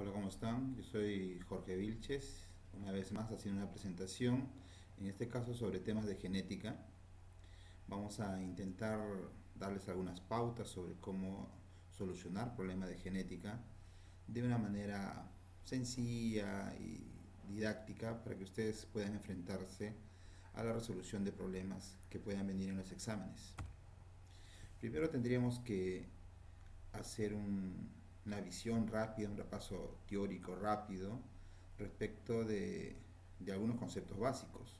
Hola, ¿cómo están? Yo soy Jorge Vilches, una vez más haciendo una presentación, en este caso sobre temas de genética. Vamos a intentar darles algunas pautas sobre cómo solucionar problemas de genética de una manera sencilla y didáctica para que ustedes puedan enfrentarse a la resolución de problemas que puedan venir en los exámenes. Primero tendríamos que hacer una visión rápida, un repaso teórico rápido respecto de algunos conceptos básicos.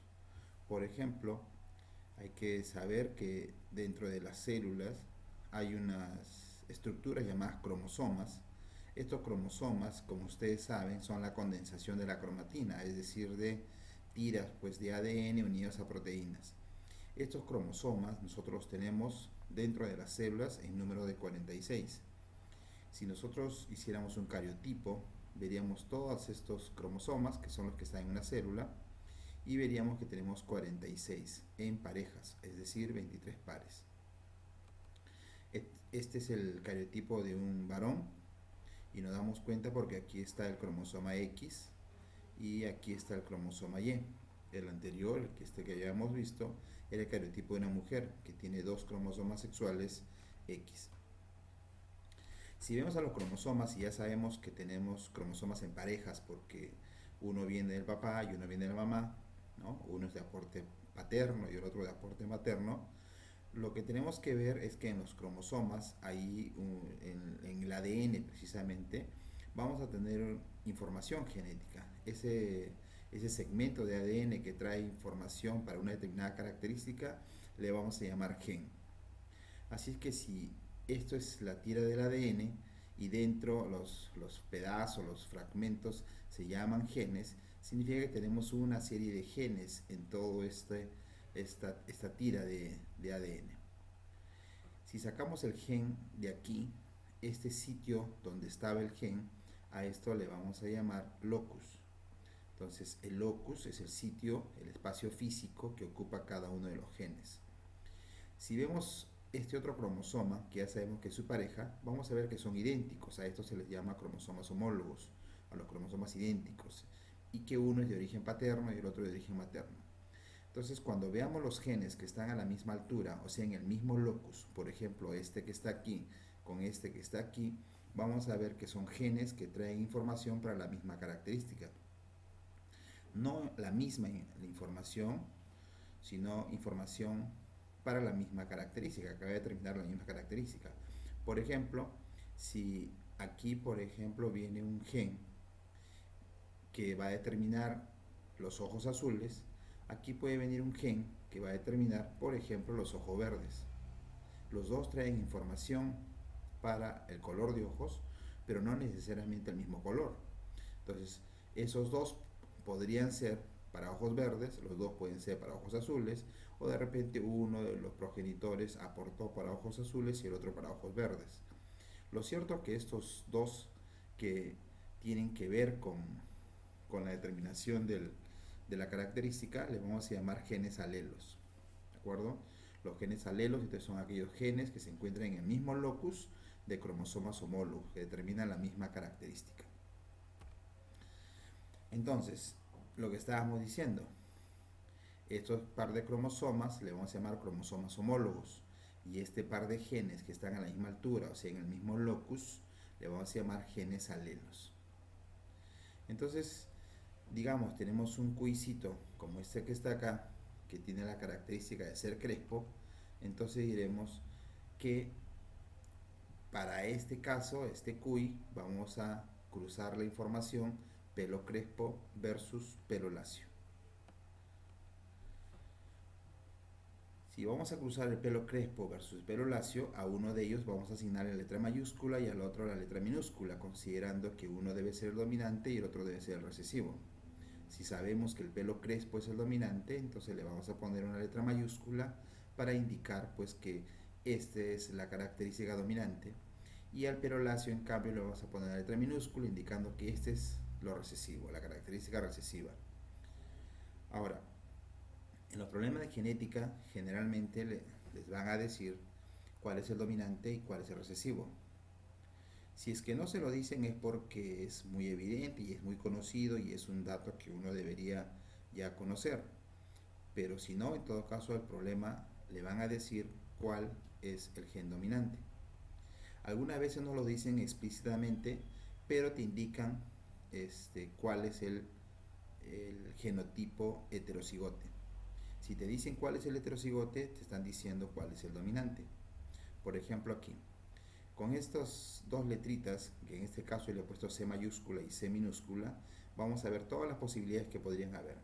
Por ejemplo, hay que saber que dentro de las células hay unas estructuras llamadas cromosomas. Estos cromosomas, como ustedes saben, son la condensación de la cromatina, es decir, de tiras pues, de ADN unidas a proteínas. Estos cromosomas nosotros los tenemos dentro de las células en número de 46. Si nosotros hiciéramos un cariotipo, veríamos todos estos cromosomas, que son los que están en una célula, y veríamos que tenemos 46 en parejas, es decir, 23 pares. Este es el cariotipo de un varón, y nos damos cuenta porque aquí está el cromosoma X y aquí está el cromosoma Y. El anterior, que habíamos visto, era el cariotipo de una mujer, que tiene dos cromosomas sexuales X. Si vemos a los cromosomas y ya sabemos que tenemos cromosomas en parejas porque uno viene del papá y uno viene de la mamá, ¿no? Uno es de aporte paterno y el otro de aporte materno, lo que tenemos que ver es que en los cromosomas, ahí en el ADN precisamente, vamos a tener información genética. Ese segmento de ADN que trae información para una determinada característica le vamos a llamar gen. Así es que si esto es la tira del ADN y dentro los pedazos, los fragmentos se llaman genes, significa que tenemos una serie de genes en todo esta tira de ADN. Si sacamos el gen de aquí, este sitio donde estaba el gen, a esto le vamos a llamar locus. Entonces el locus es el sitio, el espacio físico que ocupa cada uno de los genes. Si vemos este otro cromosoma, que ya sabemos que es su pareja, vamos a ver que son idénticos. A esto se les llama cromosomas homólogos, a los cromosomas idénticos, y que uno es de origen paterno y el otro de origen materno. Entonces, cuando veamos los genes que están a la misma altura, o sea, en el mismo locus, por ejemplo, este que está aquí con este que está aquí, vamos a ver que son genes que traen información para la misma característica. No la misma información, sino información para la misma característica, que va a determinar la misma característica. Por ejemplo, si aquí, por ejemplo, viene un gen que va a determinar los ojos azules, aquí puede venir un gen que va a determinar, por ejemplo, los ojos verdes. Los dos traen información para el color de ojos, pero no necesariamente el mismo color. Entonces, esos dos podrían ser para ojos verdes, los dos pueden ser para ojos azules, o de repente uno de los progenitores aportó para ojos azules y el otro para ojos verdes. Lo cierto es que estos dos que tienen que ver con la determinación de la característica, le vamos a llamar genes alelos. ¿De acuerdo? Los genes alelos entonces son aquellos genes que se encuentran en el mismo locus de cromosomas homólogos, que determinan la misma característica. Entonces, lo que estábamos diciendo, estos par de cromosomas le vamos a llamar cromosomas homólogos, y este par de genes que están a la misma altura, o sea, en el mismo locus, le vamos a llamar genes alelos. Entonces, digamos, tenemos un cuisito como este que está acá, que tiene la característica de ser crespo, entonces diremos que para este caso, este cuy, vamos a cruzar la información pelo crespo versus pelo lacio. Si vamos a cruzar el pelo crespo versus pelo lacio, a uno de ellos vamos a asignar la letra mayúscula y al otro la letra minúscula, considerando que uno debe ser el dominante y el otro debe ser el recesivo. Si sabemos que el pelo crespo es el dominante, entonces le vamos a poner una letra mayúscula para indicar pues que esta es la característica dominante, y al pelo lacio en cambio le vamos a poner una letra minúscula indicando que este es lo recesivo, la característica recesiva. Ahora, en los problemas de genética generalmente les van a decir cuál es el dominante y cuál es el recesivo. Si es que no se lo dicen es porque es muy evidente y es muy conocido y es un dato que uno debería ya conocer. Pero si no, en todo caso el problema le van a decir cuál es el gen dominante. Algunas veces no lo dicen explícitamente, pero te indican cuál es el genotipo heterocigote. Si te dicen cuál es el heterocigote, te están diciendo cuál es el dominante. Por ejemplo aquí, con estas dos letritas, que en este caso le he puesto C mayúscula y C minúscula, vamos a ver todas las posibilidades que podrían haber.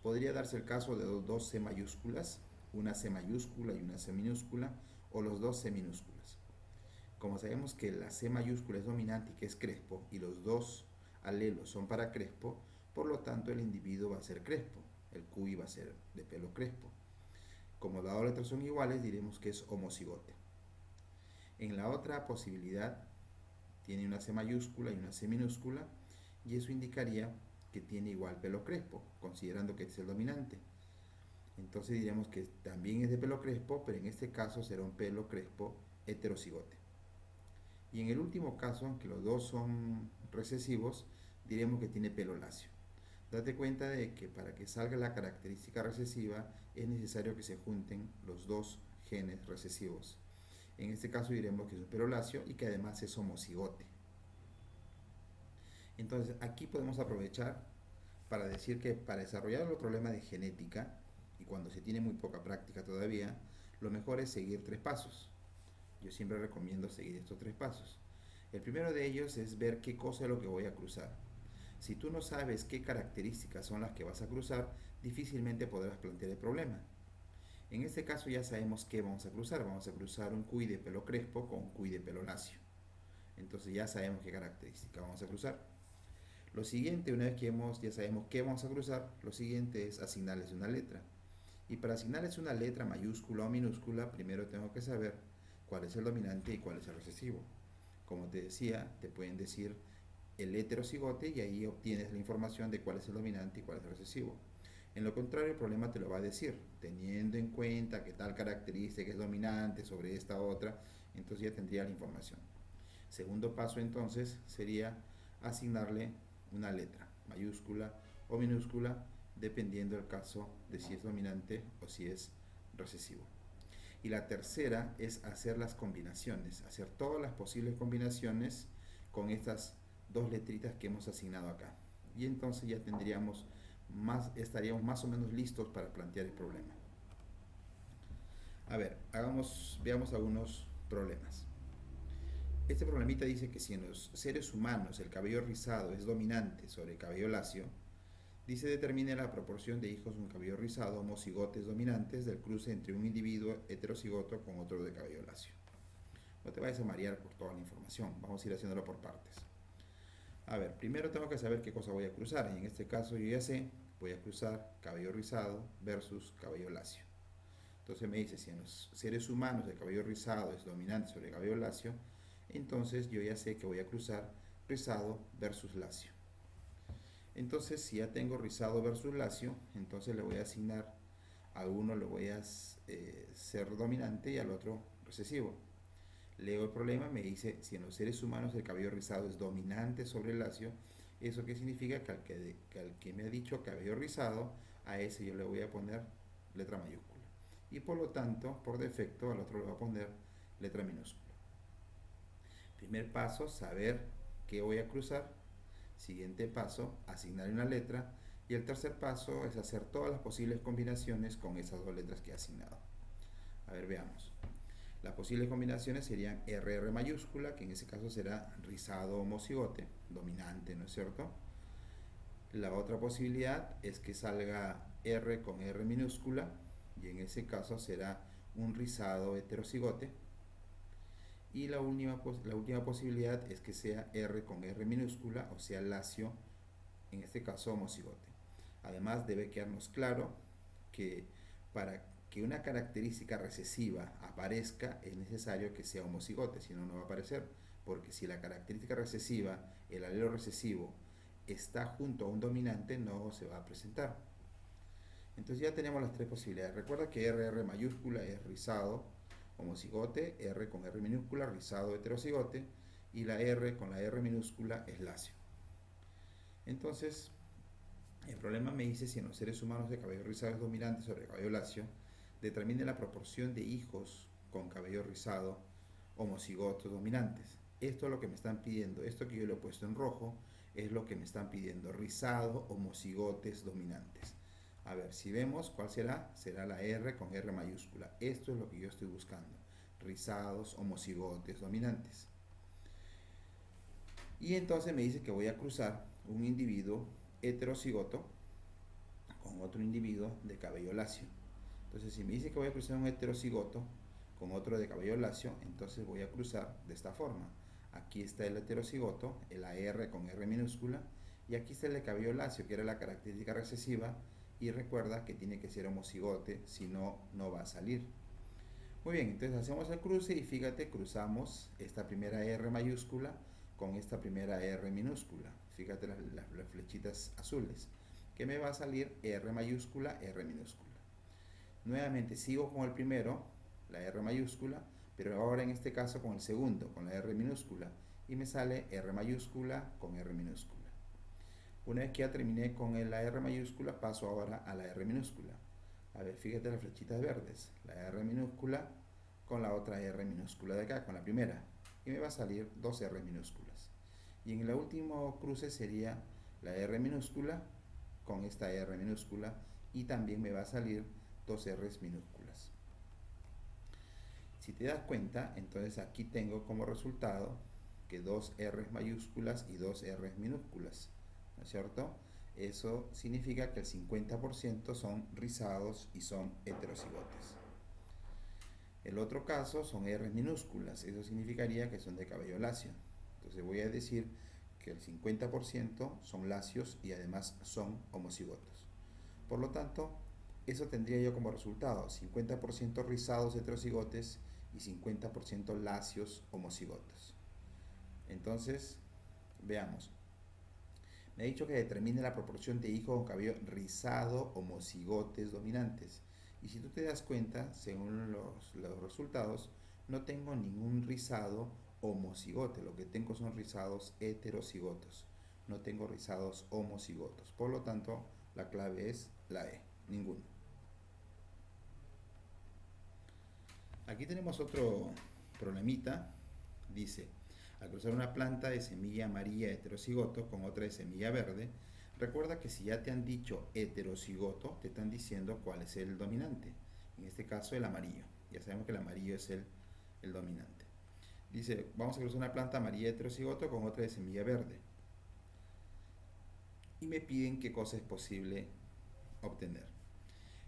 Podría darse el caso de dos C mayúsculas, una C mayúscula y una C minúscula, o los dos C minúsculas. Como sabemos que la C mayúscula es dominante y que es crespo, y los dos alelos son para crespo, por lo tanto el individuo va a ser crespo, el QI va a ser de pelo crespo. Como las dos letras son iguales, diremos que es homocigote. En la otra posibilidad, tiene una C mayúscula y una C minúscula, y eso indicaría que tiene igual pelo crespo, considerando que es el dominante. Entonces diremos que también es de pelo crespo, pero en este caso será un pelo crespo heterocigote. Y en el último caso, aunque los dos son recesivos, diremos que tiene pelo lacio. Date cuenta de que para que salga la característica recesiva es necesario que se junten los dos genes recesivos. En este caso diremos que es un pelo lacio y que además es homocigote. Entonces aquí podemos aprovechar para decir que para desarrollar los problemas de genética, y cuando se tiene muy poca práctica todavía, lo mejor es seguir 3 pasos. Yo siempre recomiendo seguir estos 3 pasos. El primero de ellos es ver qué cosa es lo que voy a cruzar. Si tú no sabes qué características son las que vas a cruzar, difícilmente podrás plantear el problema. En este caso ya sabemos qué vamos a cruzar. Vamos a cruzar un cuy de pelo crespo con un cuy de pelo lacio. Entonces ya sabemos qué característica vamos a cruzar. Lo siguiente, una vez que ya sabemos qué vamos a cruzar, lo siguiente es asignarles una letra. Y para asignarles una letra mayúscula o minúscula, primero tengo que saber cuál es el dominante y cuál es el recesivo. Como te decía, te pueden decir el heterocigote y ahí obtienes la información de cuál es el dominante y cuál es el recesivo. En lo contrario, el problema te lo va a decir, teniendo en cuenta que tal característica es dominante sobre esta otra, entonces ya tendría la información. Segundo paso entonces sería asignarle una letra, mayúscula o minúscula, dependiendo del caso de si es dominante o si es recesivo. Y la tercera es hacer las combinaciones, hacer todas las posibles combinaciones con estas dos letritas que hemos asignado acá. Y entonces ya estaríamos más o menos listos para plantear el problema. A ver, veamos algunos problemas. Este problemita dice que si en los seres humanos el cabello rizado es dominante sobre el cabello lacio, dice determine la proporción de hijos con cabello rizado homocigotes dominantes del cruce entre un individuo heterocigoto con otro de cabello lacio. No te vayas a marear por toda la información, vamos a ir haciéndolo por partes. A ver, primero tengo que saber qué cosa voy a cruzar, y en este caso yo ya sé, voy a cruzar cabello rizado versus cabello lacio. Entonces me dice, si en los seres humanos el cabello rizado es dominante sobre el cabello lacio, entonces yo ya sé que voy a cruzar rizado versus lacio. Entonces, si ya tengo rizado versus lacio, entonces le voy a asignar, a uno le voy a ser dominante y al otro recesivo. Leo el problema, me dice, si en los seres humanos el cabello rizado es dominante sobre el lacio, ¿eso qué significa? Que al que me ha dicho cabello rizado, a ese yo le voy a poner letra mayúscula. Y por lo tanto, por defecto, al otro le voy a poner letra minúscula. Primer paso, saber qué voy a cruzar. Siguiente paso, asignar una letra. Y el tercer paso es hacer todas las posibles combinaciones con esas dos letras que he asignado. A ver, veamos. Las posibles combinaciones serían RR mayúscula, que en ese caso será rizado homocigote, dominante, ¿no es cierto? La otra posibilidad es que salga R con R minúscula, y en ese caso será un rizado heterocigote. Y la última posibilidad es que sea R con R minúscula, o sea lacio, en este caso homocigote. Además debe quedarnos claro que para que una característica recesiva aparezca es necesario que sea homocigote, si no, no va a aparecer, porque si la característica recesiva, el alelo recesivo, está junto a un dominante, no se va a presentar. Entonces ya tenemos las 3 posibilidades. Recuerda que RR mayúscula es rizado homocigote, R con R minúscula, rizado heterocigote, y la R con la R minúscula es lacio. Entonces, el problema me dice si en los seres humanos de cabello rizado es dominante sobre cabello lacio, determine la proporción de hijos con cabello rizado homocigotos dominantes. Esto es lo que me están pidiendo, esto que yo le he puesto en rojo es lo que me están pidiendo, rizado homocigotes dominantes. A ver, si vemos, ¿cuál será? Será la R con R mayúscula. Esto es lo que yo estoy buscando, rizados homocigotes dominantes. Y entonces me dice que voy a cruzar un individuo heterocigoto con otro individuo de cabello lacio. Entonces, si me dice que voy a cruzar un heterocigoto con otro de cabello lacio, entonces voy a cruzar de esta forma. Aquí está el heterocigoto, la R con R minúscula, y aquí está el de cabello lacio, que era la característica recesiva, y recuerda que tiene que ser homocigote, si no, no va a salir. Muy bien, entonces hacemos el cruce y fíjate, cruzamos esta primera R mayúscula con esta primera R minúscula. Fíjate las flechitas azules, que me va a salir R mayúscula, R minúscula. Nuevamente sigo con el primero, la R mayúscula, pero ahora en este caso con el segundo, con la R minúscula, y me sale R mayúscula con R minúscula. Una vez que ya terminé con la R mayúscula, paso ahora a la R minúscula. A ver, fíjate las flechitas verdes, la R minúscula con la otra R minúscula de acá, con la primera, y me va a salir dos R minúsculas. Y en el último cruce sería la R minúscula con esta R minúscula, y también me va a salir dos R's minúsculas. Si te das cuenta, entonces aquí tengo como resultado que dos R's mayúsculas y dos R's minúsculas, ¿no es cierto? Eso significa que el 50% son rizados y son heterocigotes. El otro caso son R's minúsculas, eso significaría que son de cabello lacio. Entonces voy a decir que el 50% son lacios y además son homocigotos. Por lo tanto, eso tendría yo como resultado 50% rizados heterocigotes y 50% lacios homocigotos. Entonces, veamos. Me ha dicho que determine la proporción de hijos con cabello rizado homocigotes dominantes. Y si tú te das cuenta, según los resultados, no tengo ningún rizado homocigote. Lo que tengo son rizados heterocigotos. No tengo rizados homocigotos. Por lo tanto, la clave es la E. Ninguno. Aquí tenemos otro problemita. Dice, al cruzar una planta de semilla amarilla heterocigoto con otra de semilla verde, recuerda que si ya te han dicho heterocigoto, te están diciendo cuál es el dominante. En este caso el amarillo. Ya sabemos que el amarillo es el dominante. Dice, vamos a cruzar una planta amarilla heterocigoto con otra de semilla verde. Y me piden qué cosa es posible obtener.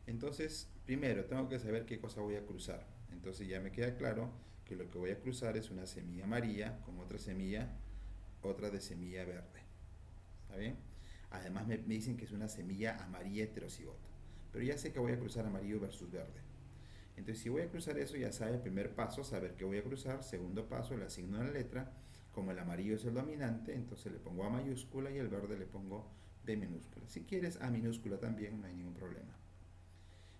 Entonces, primero tengo que saber qué cosa voy a cruzar. Entonces ya me queda claro que lo que voy a cruzar es una semilla amarilla con otra de semilla verde. ¿Está bien? Además me dicen que es una semilla amarilla heterocigoto. Pero ya sé que voy a cruzar amarillo versus verde. Entonces si voy a cruzar eso, ya sabe, el primer paso, saber qué voy a cruzar. Segundo paso, le asigno una letra. Como el amarillo es el dominante, entonces le pongo A mayúscula y el verde le pongo B minúscula. Si quieres A minúscula también, no hay ningún problema.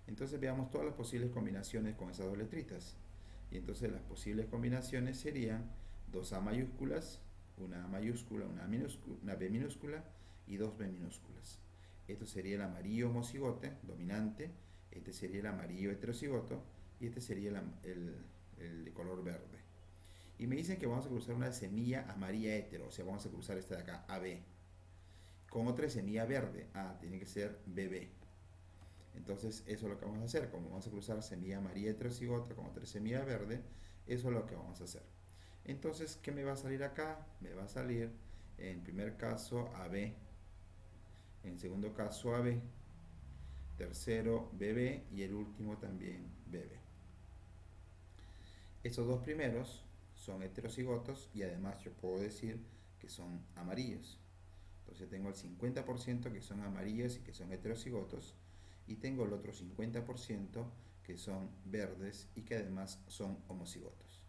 Entonces veamos todas las posibles combinaciones con esas dos letritas. Y entonces las posibles combinaciones serían dos A mayúsculas, una A mayúscula, una B minúscula y dos B minúsculas. Esto sería el amarillo homocigote, dominante, este sería el amarillo heterocigoto y este sería el de color verde. Y me dicen que vamos a cruzar una semilla amarilla hetero, o sea, vamos a cruzar esta de acá, AB, con otra semilla verde, tiene que ser BB. Entonces eso es lo que vamos a hacer, como vamos a cruzar semilla amarilla heterocigota con otra semilla verde, eso es lo que vamos a hacer. Entonces, ¿qué me va a salir acá? Me va a salir en primer caso AB, en segundo caso AB, tercero BB y el último también BB. Estos dos primeros son heterocigotos y además yo puedo decir que son amarillos. Entonces tengo el 50% que son amarillos y que son heterocigotos, y tengo el otro 50% que son verdes y que además son homocigotos.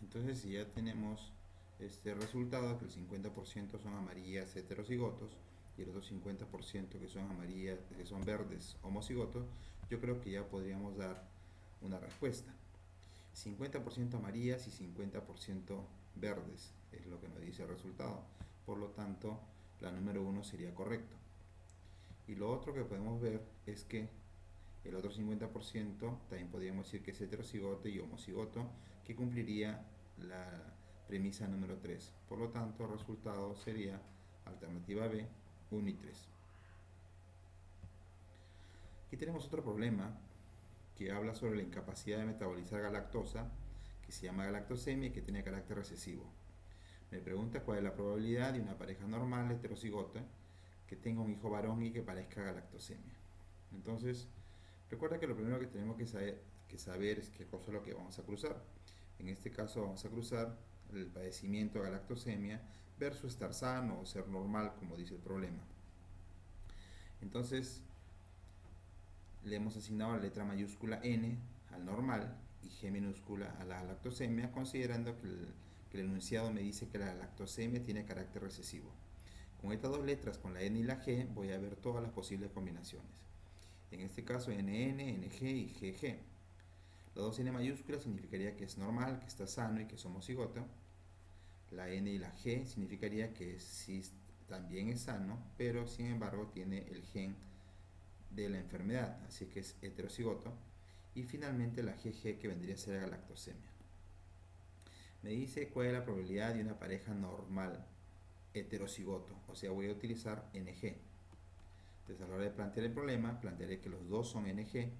Entonces si ya tenemos este resultado, que el 50% son amarillas heterocigotos y el otro 50% que son amarillas, que son verdes homocigotos, yo creo que ya podríamos dar una respuesta. 50% amarillas y 50% verdes. es lo que nos dice el resultado. Por lo tanto, la número 1 sería correcto. Y lo otro que podemos ver es que el otro 50% también podríamos decir que es heterocigoto y homocigoto, que cumpliría la premisa número 3. Por lo tanto, el resultado sería alternativa B, 1 y 3. Aquí tenemos otro problema que habla sobre la incapacidad de metabolizar galactosa, que se llama galactosemia y que tiene carácter recesivo. Me pregunta cuál es la probabilidad de una pareja normal heterocigota que tenga un hijo varón y que padezca galactosemia. Entonces, recuerda que lo primero que tenemos que saber es qué cosa es lo que vamos a cruzar. En este caso vamos a cruzar el padecimiento de galactosemia versus estar sano o ser normal, como dice el problema. Entonces, le hemos asignado la letra mayúscula N al normal y G minúscula a la galactosemia, considerando que el enunciado me dice que la galactosemia tiene carácter recesivo. Con estas dos letras, con la N y la G, voy a ver todas las posibles combinaciones. En este caso, NN, NG y GG. La 2N mayúscula significaría que es normal, que está sano y que es homocigoto. La N y la G significaría que sí también es sano, pero sin embargo tiene el gen de la enfermedad, así que es heterocigoto. Y finalmente la GG, que vendría a ser la galactosemia. Me dice cuál es la probabilidad de una pareja normal heterocigoto, o sea, voy a utilizar NG. Entonces, a la hora de plantear el problema, plantearé que los dos son NG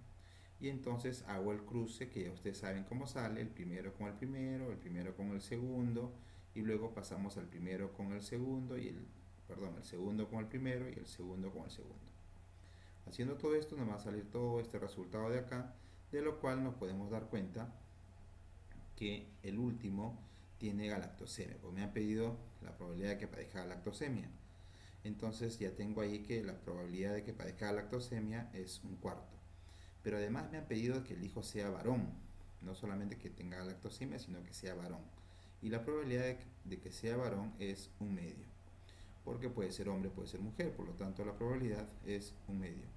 y entonces hago el cruce que ya ustedes saben cómo sale, el primero con el primero con el segundo, y luego pasamos al primero con el segundo y el segundo con el primero y el segundo con el segundo. Haciendo todo esto nos va a salir todo este resultado de acá, de lo cual nos podemos dar cuenta que el último tiene galactosemia, pues me han pedido la probabilidad de que padezca galactosemia. Entonces ya tengo ahí que la probabilidad de que padezca galactosemia es 1/4. Pero además me han pedido que el hijo sea varón, no solamente que tenga galactosemia, sino que sea varón. Y la probabilidad de que sea varón es 1/2, porque puede ser hombre, puede ser mujer, por lo tanto la probabilidad es 1/2.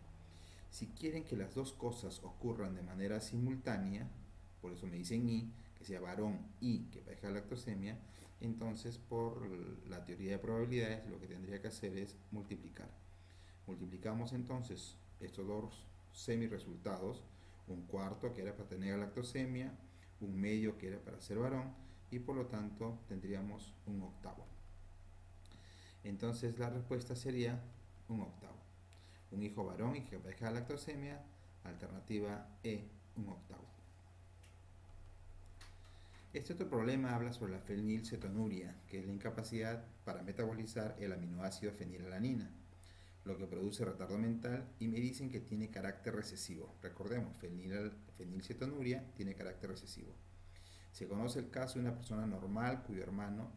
Si quieren que las dos cosas ocurran de manera simultánea, por eso me dicen y, que sea varón y que padezca galactosemia, entonces por la teoría de probabilidades lo que tendría que hacer es multiplicar. Multiplicamos entonces estos dos semi-resultados, 1/4 que era para tener galactosemia, 1/2 que era para ser varón, y por lo tanto tendríamos 1/8. Entonces la respuesta sería 1/8. Un hijo varón y que padezca galactosemia, alternativa E, 1/8. Este otro problema habla sobre la fenilcetonuria, que es la incapacidad para metabolizar el aminoácido fenilalanina, lo que produce retardo mental, y me dicen que tiene carácter recesivo. Recordemos, fenilcetonuria tiene carácter recesivo. Se conoce el caso de una persona normal cuyo hermano,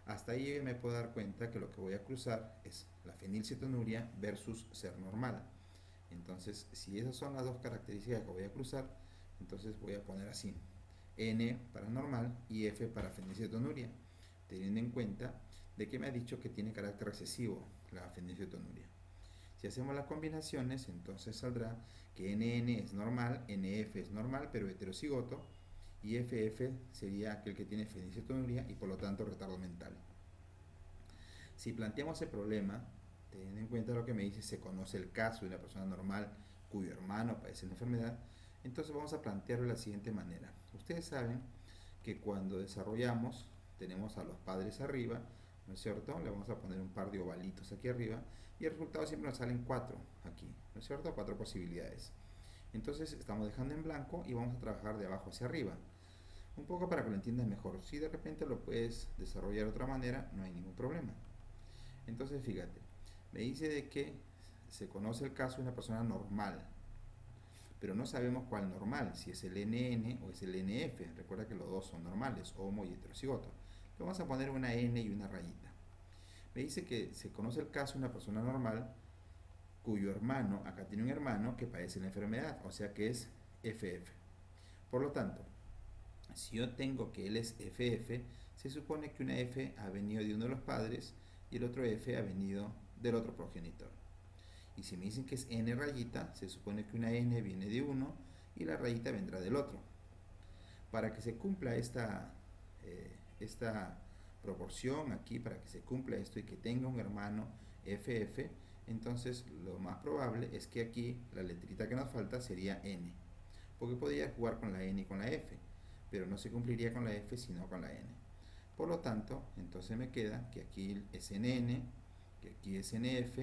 hasta ahí me puedo dar cuenta que lo que voy a cruzar es la fenilcetonuria versus ser normal. Entonces, si esas son las dos características que voy a cruzar, entonces voy a poner así: N para normal y F para fenilcetonuria, teniendo en cuenta de que me ha dicho que tiene carácter recesivo la fenilcetonuria. Si hacemos las combinaciones, entonces saldrá que NN es normal, NF es normal pero heterocigoto, y FF sería aquel que tiene fenilcetonuria y por lo tanto retardo mental. Si planteamos el problema, teniendo en cuenta lo que me dice, se conoce el caso de una persona normal cuyo hermano padece la enfermedad, entonces vamos a plantearlo de la siguiente manera. Ustedes saben que cuando desarrollamos tenemos a los padres arriba, ¿no es cierto? Le vamos a poner un par de ovalitos aquí arriba y el resultado siempre nos salen 4 aquí, ¿no es cierto? 4 posibilidades. Entonces estamos dejando en blanco y vamos a trabajar de abajo hacia arriba. Un poco para que lo entiendas mejor. Si de repente lo puedes desarrollar de otra manera, no hay ningún problema. Entonces fíjate, me dice de que se conoce el caso de una persona normal, pero no sabemos cuál normal, si es el NN o es el NF. Recuerda que los dos son normales, homo y heterocigoto. Le vamos a poner una N y una rayita. Me dice que se conoce el caso de una persona normal cuyo hermano, acá tiene un hermano que padece la enfermedad, o sea que es FF. Por lo tanto, si yo tengo que él es FF, se supone que una F ha venido de uno de los padres y el otro F ha venido del otro progenitor. Y si me dicen que es N rayita, se supone que una N viene de uno y la rayita vendrá del otro. Para que se cumpla esta proporción aquí para que se cumpla esto y que tenga un hermano FF, entonces lo más probable es que aquí la letrita que nos falta sería N, porque podría jugar con la N y con la F, pero no se cumpliría con la F sino con la N. Por lo tanto, entonces me queda que aquí es NN, que aquí es NF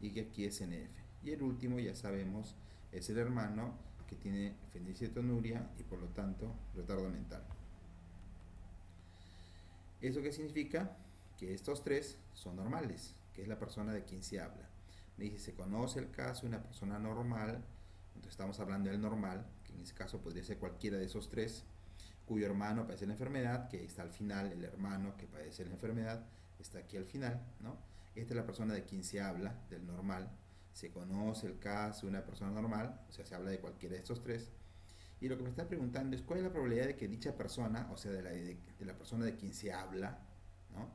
y que aquí es NF. Y el último ya sabemos es el hermano que tiene fenilcetonuria y por lo tanto retardo mental. ¿Eso qué significa? Que estos tres son normales, que es la persona de quien se habla. Me dice, se conoce el caso de una persona normal, entonces estamos hablando del normal, que en ese caso podría ser cualquiera de esos tres, cuyo hermano padece la enfermedad, que está al final, el hermano que padece la enfermedad está aquí al final, ¿no? Esta es la persona de quien se habla, del normal. Se conoce el caso de una persona normal, o sea, se habla de cualquiera de estos tres. Y lo que me están preguntando es cuál es la probabilidad de que dicha persona, o sea, de la persona de quien se habla, ¿no?,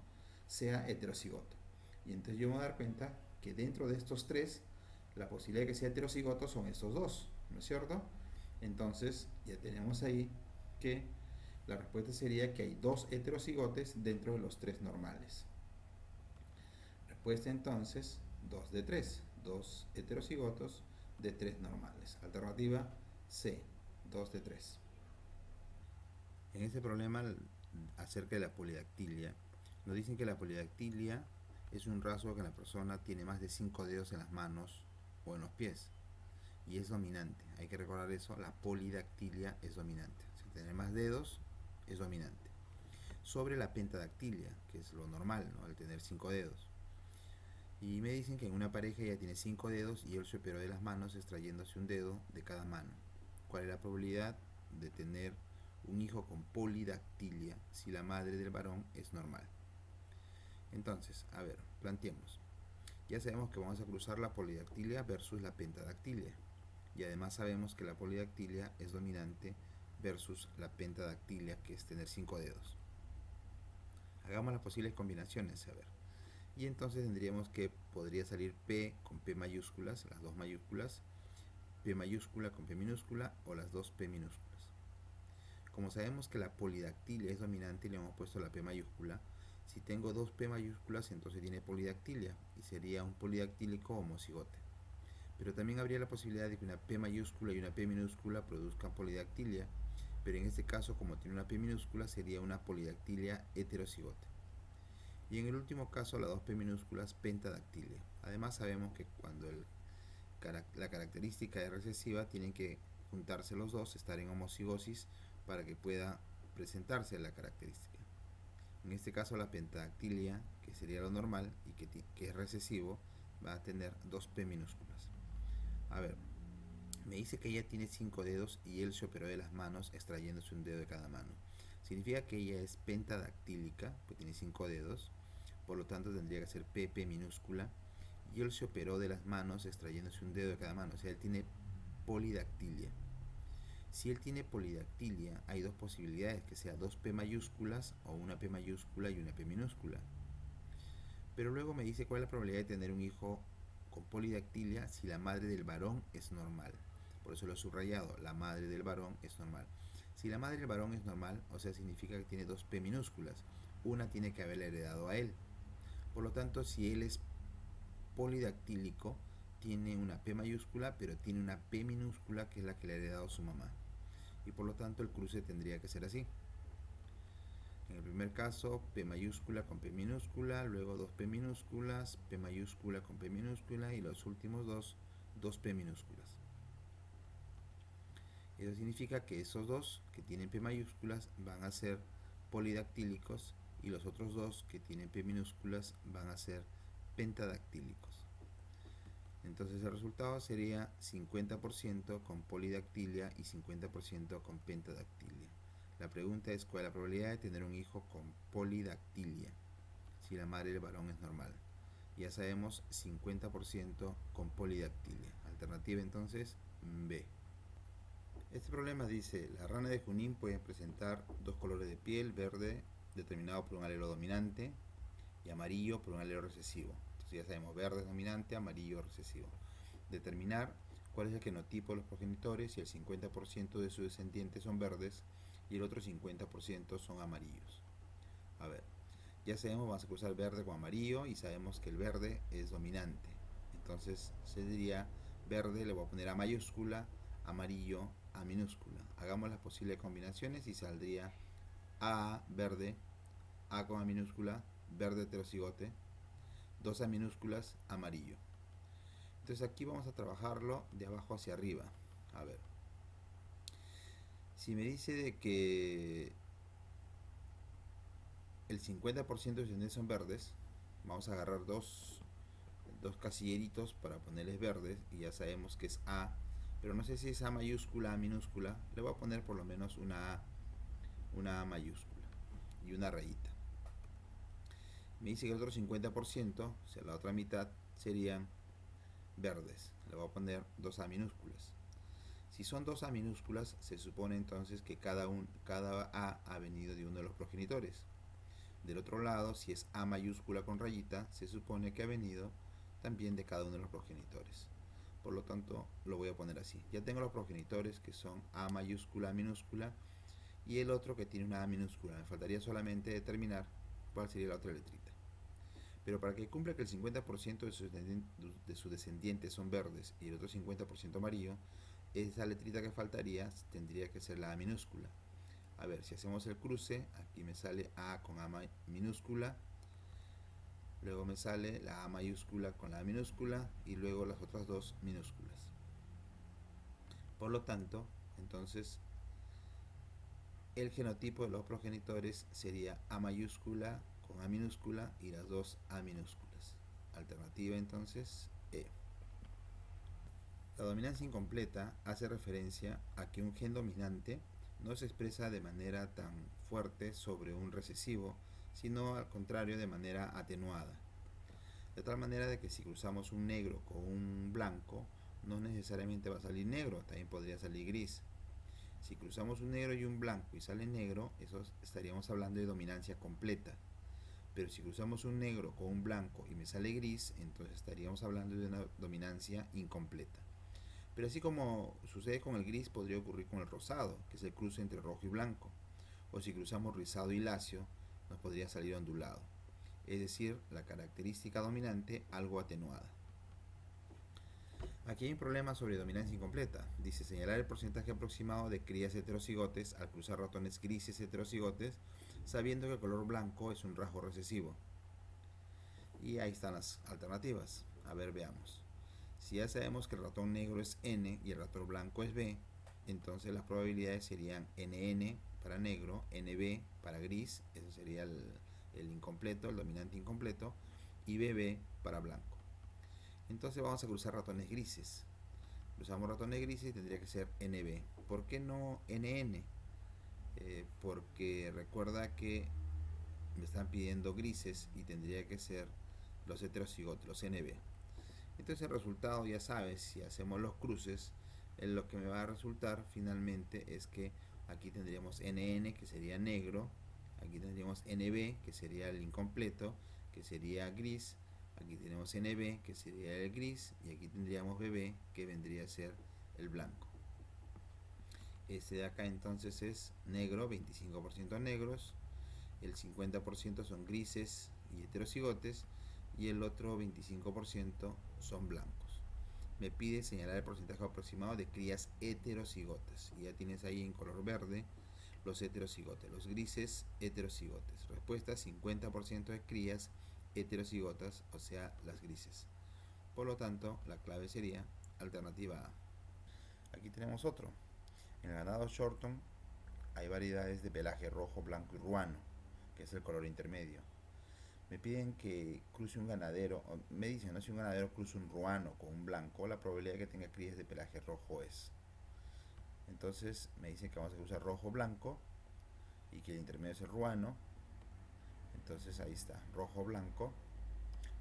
sea heterocigoto. Y entonces yo me voy a dar cuenta que dentro de estos tres, la posibilidad de que sea heterocigoto son estos dos, ¿no es cierto? Entonces ya tenemos ahí que la respuesta sería que hay dos heterocigotes dentro de los tres normales. Respuesta entonces 2 de 3, dos heterocigotos de tres normales. Alternativa C, 2 de 3. En este problema acerca de la polidactilia, nos dicen que la polidactilia es un rasgo que la persona tiene más de 5 dedos en las manos o en los pies y es dominante. Hay que recordar eso, la polidactilia es dominante. Si tener más dedos es dominante. Sobre la pentadactilia, que es lo normal, ¿no?, al tener 5 dedos. Y me dicen que en una pareja ella tiene 5 dedos y él se operó de las manos extrayéndose un dedo de cada mano. ¿Cuál es la probabilidad de tener un hijo con polidactilia si la madre del varón es normal? Entonces, a ver, planteemos. Ya sabemos que vamos a cruzar la polidactilia versus la pentadactilia. Y además sabemos que la polidactilia es dominante versus la pentadactilia, que es tener 5 dedos. Hagamos las posibles combinaciones, a ver. Y entonces tendríamos que podría salir P con P mayúsculas, las dos mayúsculas, P mayúscula con P minúscula o las dos P minúsculas. Como sabemos que la polidactilia es dominante y le hemos puesto la P mayúscula, si tengo dos P mayúsculas entonces tiene polidactilia y sería un polidactílico homocigote. Pero también habría la posibilidad de que una P mayúscula y una P minúscula produzcan polidactilia, pero en este caso, como tiene una P minúscula, sería una polidactilia heterocigote. Y en el último caso, las dos P minúsculas, pentadactilia. Además sabemos que cuando la característica es recesiva, tienen que juntarse los dos, estar en homocigosis para que pueda presentarse la característica. En este caso, la pentadactilia, que sería lo normal y que es recesivo, va a tener dos P minúsculas. A ver, me dice que ella tiene 5 dedos y él se operó de las manos extrayéndose un dedo de cada mano. Significa que ella es pentadactílica, pues tiene 5 dedos, por lo tanto tendría que ser PP minúscula, y él se operó de las manos extrayéndose un dedo de cada mano, o sea, él tiene polidactilia. Si él tiene polidactilia, hay dos posibilidades, que sea dos P mayúsculas o una P mayúscula y una P minúscula. Pero luego me dice cuál es la probabilidad de tener un hijo con polidactilia si la madre del varón es normal. Por eso lo he subrayado, la madre del varón es normal. Si la madre del varón es normal, o sea, significa que tiene dos P minúsculas. Una tiene que haberle heredado a él. Por lo tanto, si él es polidactílico, tiene una P mayúscula, pero tiene una P minúscula que es la que le ha heredado su mamá. Y por lo tanto, el cruce tendría que ser así. En el primer caso, P mayúscula con P minúscula, luego dos P minúsculas, P mayúscula con P minúscula y los últimos dos P minúsculas. Eso significa que esos dos que tienen P mayúsculas van a ser polidactílicos y los otros dos que tienen P minúsculas van a ser pentadactílicos. Entonces el resultado sería 50% con polidactilia y 50% con pentadactilia. La pregunta es cuál es la probabilidad de tener un hijo con polidactilia si la madre del varón es normal. Ya sabemos 50% con polidactilia. Alternativa entonces B. Este problema dice, la rana de Junín puede presentar dos colores de piel, verde determinado por un alelo dominante y amarillo por un alelo recesivo. Entonces ya sabemos, verde es dominante, amarillo recesivo. Determinar cuál es el genotipo de los progenitores y el 50% de sus descendientes son verdes y el otro 50% son amarillos. A ver, Ya sabemos, vamos a cruzar verde con amarillo y sabemos que el verde es dominante. Entonces se diría verde, le voy a poner A mayúscula, amarillo, A minúscula. Hagamos las posibles combinaciones y saldría A verde, A con A minúscula, verde heterocigote, 2 A minúsculas, amarillo. Entonces aquí vamos a trabajarlo de abajo hacia arriba. A ver, si me dice de que el 50% de sus unidades son verdes, vamos a agarrar dos casilleritos para ponerles verdes y ya sabemos que es A, pero no sé si es A mayúscula, A minúscula. Le voy a poner por lo menos una A mayúscula y una rayita. Me dice que el otro 50%, o sea la otra mitad, serían verdes. Le voy a poner 2 A minúsculas. Si son 2 A minúsculas, se supone entonces que cada A ha venido de uno de los progenitores. Del otro lado, si es A mayúscula con rayita, se supone que ha venido también de cada uno de los progenitores. Por lo tanto, lo voy a poner así. Ya tengo los progenitores que son A mayúscula, A minúscula, y el otro que tiene una A minúscula. Me faltaría solamente determinar cuál sería la otra letrita. Pero para que cumpla que el 50% de sus descendientes son verdes y el otro 50% amarillo, esa letrita que faltaría tendría que ser la A minúscula. A ver, si hacemos el cruce, aquí me sale A con A minúscula, luego me sale la A mayúscula con la A minúscula y luego las otras dos minúsculas. Por lo tanto, entonces, el genotipo de los progenitores sería A mayúscula con A minúscula y las dos A minúsculas. Alternativa entonces E. La dominancia incompleta hace referencia a que un gen dominante no se expresa de manera tan fuerte sobre un recesivo, sino al contrario de manera atenuada. De tal manera de que si cruzamos un negro con un blanco, no necesariamente va a salir negro, también podría salir gris. Si cruzamos un negro y un blanco y sale negro, eso estaríamos hablando de dominancia completa. Pero si cruzamos un negro con un blanco y me sale gris, entonces estaríamos hablando de una dominancia incompleta. Pero así como sucede con el gris, podría ocurrir con el rosado, que es el cruce entre rojo y blanco. O si cruzamos rizado y lacio, nos podría salir ondulado. Es decir, la característica dominante algo atenuada. Aquí hay un problema sobre dominancia incompleta. Dice señalar el porcentaje aproximado de crías heterocigotes al cruzar ratones grises heterocigotes, sabiendo que el color blanco es un rasgo recesivo. Y ahí están las alternativas. A ver, veamos. Si ya sabemos que el ratón negro es N y el ratón blanco es B, entonces las probabilidades serían NN para negro, NB para gris, eso sería el incompleto, el dominante incompleto, y BB para blanco. Entonces vamos a cruzar ratones grises. Cruzamos ratones grises y tendría que ser NB. ¿Por qué no NN? Porque recuerda que me están pidiendo grises y tendría que ser los heterocigotos, los NB. Entonces el resultado, ya sabes, si hacemos los cruces, lo que me va a resultar finalmente es que aquí tendríamos NN, que sería negro, aquí tendríamos NB, que sería el incompleto, que sería gris, aquí tenemos NB, que sería el gris, y aquí tendríamos BB, que vendría a ser el blanco. Este de acá entonces es negro, 25% negros, el 50% son grises y heterocigotes, y el otro 25% son blancos. Me pide señalar el porcentaje aproximado de crías heterocigotas, y ya tienes ahí en color verde los heterocigotes, los grises heterocigotes. Respuesta: 50% de crías heterocigotas, o sea, las grises. Por lo tanto, la clave sería alternativa A. Aquí tenemos otro. En el ganado Shorton hay variedades de pelaje rojo, blanco y ruano, que es el color intermedio. Me piden que cruce un ganadero, me dicen, no, si un ganadero cruza un ruano con un blanco, la probabilidad de que tenga crías de pelaje rojo es. Entonces me dicen que vamos a cruzar rojo blanco y que el intermedio es el ruano. Entonces ahí está, rojo blanco.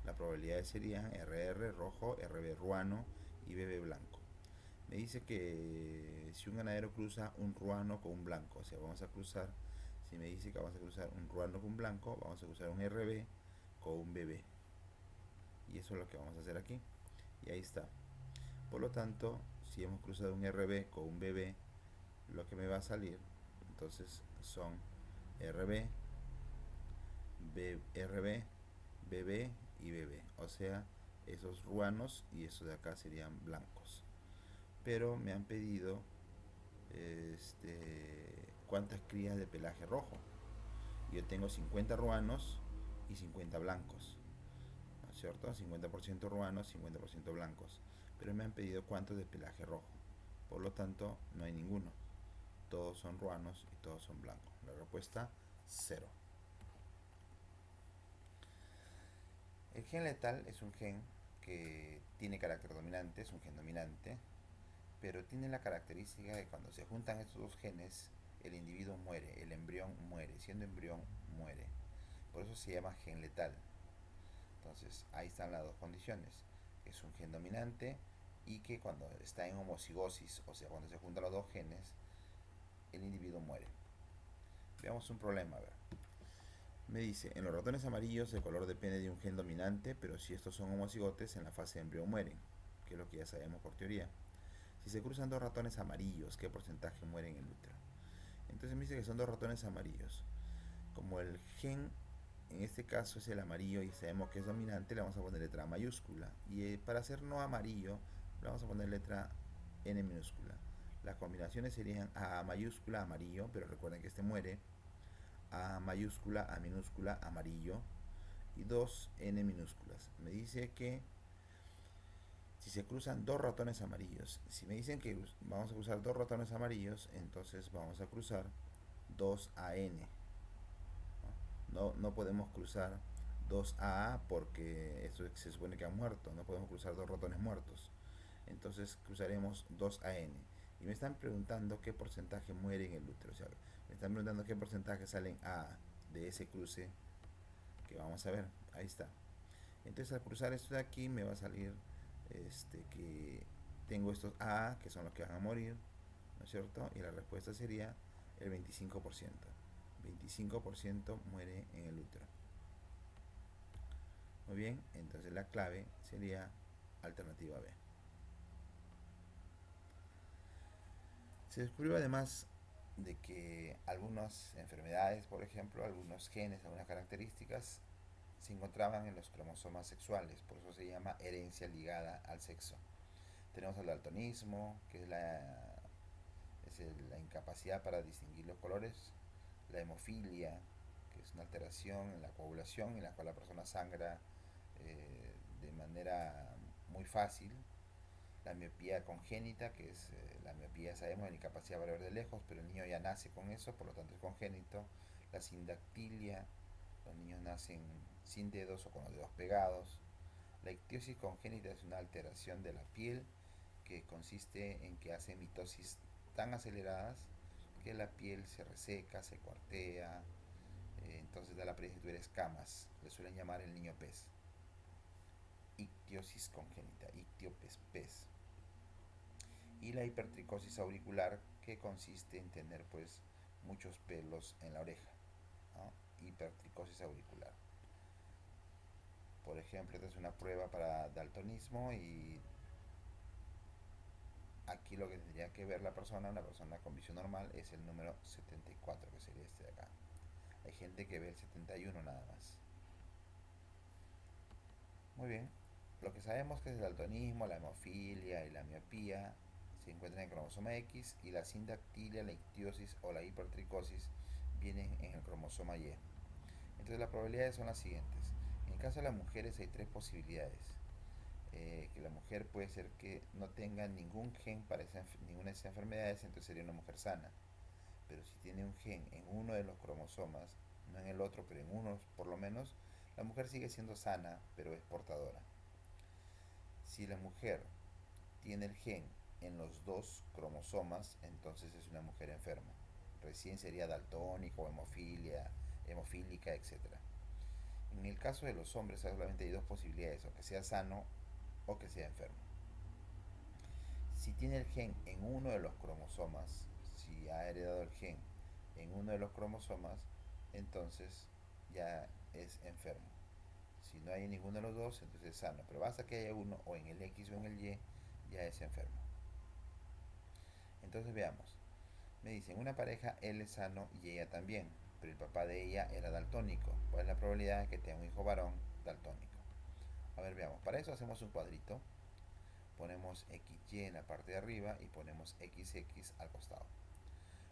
La probabilidad sería RR rojo, RB ruano y BB blanco. Me dice que si un ganadero cruza un ruano con un blanco, o sea, vamos a cruzar, si me dice que vamos a cruzar un ruano con un blanco, vamos a cruzar un RB con un BB. Y eso es lo que vamos a hacer aquí. Y ahí está. Por lo tanto, si hemos cruzado un RB con un BB, lo que me va a salir entonces son RB RB, BB y BB. O sea, esos ruanos y esos de acá serían blancos. Pero me han pedido cuántas crías de pelaje rojo. Yo tengo 50 ruanos y 50 blancos, ¿no es cierto? 50% ruanos, 50% blancos. Pero me han pedido cuántos de pelaje rojo. Por lo tanto, no hay ninguno. Todos son ruanos y todos son blancos. La respuesta, 0. El gen letal es un gen que tiene carácter dominante, es un gen dominante, pero tiene la característica de que cuando se juntan estos dos genes, el individuo muere, el embrión muere, siendo embrión muere. Por eso se llama gen letal. Entonces, ahí están las dos condiciones. Es un gen dominante y que cuando está en homocigosis, o sea, cuando se juntan los dos genes, el individuo muere. Veamos un problema, a ver. Me dice, en los ratones amarillos el color depende de un gen dominante, pero si estos son homocigotes, en la fase de embrión mueren, que es lo que ya sabemos por teoría. Si se cruzan dos ratones amarillos, ¿qué porcentaje muere en el útero? Entonces me dice que son dos ratones amarillos. Como el gen en este caso es el amarillo y sabemos que es dominante, le vamos a poner letra A mayúscula. Y para hacer no amarillo, le vamos a poner letra N minúscula. Las combinaciones serían A mayúscula, amarillo, pero recuerden que este muere. A mayúscula, A minúscula, amarillo. Y dos N minúsculas. Me dice que si se cruzan dos ratones amarillos, si me dicen que vamos a cruzar dos ratones amarillos, entonces vamos a cruzar 2AN. No podemos cruzar 2AA porque esto se supone que han muerto. No podemos cruzar dos ratones muertos. Entonces cruzaremos 2AN. Y me están preguntando qué porcentaje muere en el útero. O sea, me están preguntando qué porcentaje salen A de ese cruce que vamos a ver. Ahí está. Entonces al cruzar esto de aquí me va a salir que tengo estos A que son los que van a morir, ¿no es cierto? Y la respuesta sería el 25%. 25% muere en el útero. Muy bien, entonces la clave sería alternativa B. Se descubrió además de que algunas enfermedades, por ejemplo, algunos genes, algunas características, se encontraban en los cromosomas sexuales, por eso se llama herencia ligada al sexo. Tenemos el daltonismo, que es la incapacidad para distinguir los colores, la hemofilia, que es una alteración en la coagulación en la cual la persona sangra de manera muy fácil, la miopía congénita, que es la miopía, sabemos, la incapacidad para ver de lejos, pero el niño ya nace con eso, por lo tanto es congénito, la sindactilia, los niños nacen sin dedos o con los dedos pegados, la ictiosis congénita es una alteración de la piel que consiste en que hace mitosis tan aceleradas que la piel se reseca, se cuartea, entonces da la apariencia de escamas, le suelen llamar el niño pez. Ictiosis congénita, ictiopes, pez. Y la hipertricosis auricular, que consiste en tener pues muchos pelos en la oreja, ¿no? Hipertricosis auricular. Por ejemplo, esta es una prueba para daltonismo y aquí lo que tendría que ver una persona con visión normal, es el número 74, que sería este de acá. Hay gente que ve el 71 nada más. Muy bien. Lo que sabemos que es el daltonismo, la hemofilia y la miopía se encuentran en el cromosoma X y la sindactilia, la ictiosis o la hipertricosis vienen en el cromosoma Y. Entonces las probabilidades son las siguientes. En el caso de las mujeres hay tres posibilidades. Que la mujer puede ser que no tenga ningún gen para ninguna de esas enfermedades, entonces sería una mujer sana. Pero si tiene un gen en uno de los cromosomas, no en el otro, pero en uno por lo menos, la mujer sigue siendo sana, pero es portadora. Si la mujer tiene el gen en los dos cromosomas, entonces es una mujer enferma. Recién sería daltónico, hemofílica, etc. En el caso de los hombres solamente hay dos posibilidades, o que sea sano o que sea enfermo. Si tiene el gen en uno de los cromosomas, si ha heredado el gen en uno de los cromosomas, entonces ya es enfermo. Si no hay en ninguno de los dos, entonces es sano. Pero basta que haya uno, o en el X o en el Y, ya es enfermo. Entonces veamos. Me dicen, una pareja, él es sano y ella también. pero el papá de ella era daltónico. ¿Cuál es la probabilidad de que tenga un hijo varón daltónico? A ver, veamos. Para eso hacemos un cuadrito. Ponemos XY en la parte de arriba y ponemos XX al costado.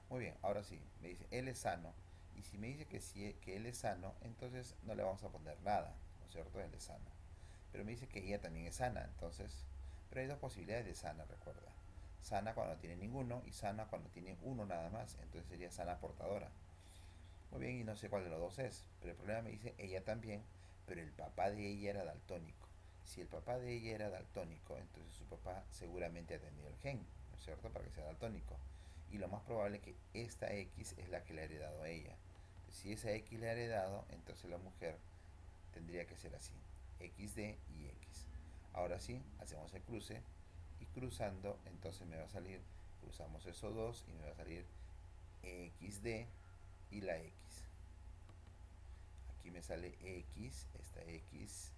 Muy bien, ahora sí, me dice él es sano. Y si me dice que él es sano, entonces no le vamos a poner nada, ¿no es cierto? Él es sano. Pero me dice que ella también es sana, entonces... Pero hay dos posibilidades de sana, recuerda. Sana cuando no tiene ninguno y sana cuando tiene uno nada más. Entonces sería sana portadora. Muy bien, y no sé cuál de los dos es. Pero el problema me dice ella también, pero el papá de ella era daltónico. Si el papá de ella era daltónico, entonces su papá seguramente ha tenido el gen, ¿no es cierto? Para que sea daltónico. Y lo más probable es que esta X es la que le ha heredado a ella. Si esa X le ha heredado, entonces la mujer tendría que ser así. XD y X. Ahora sí, hacemos el cruce y cruzando, entonces me va a salir, cruzamos esos dos y me va a salir XD y la X. Aquí me sale X, esta X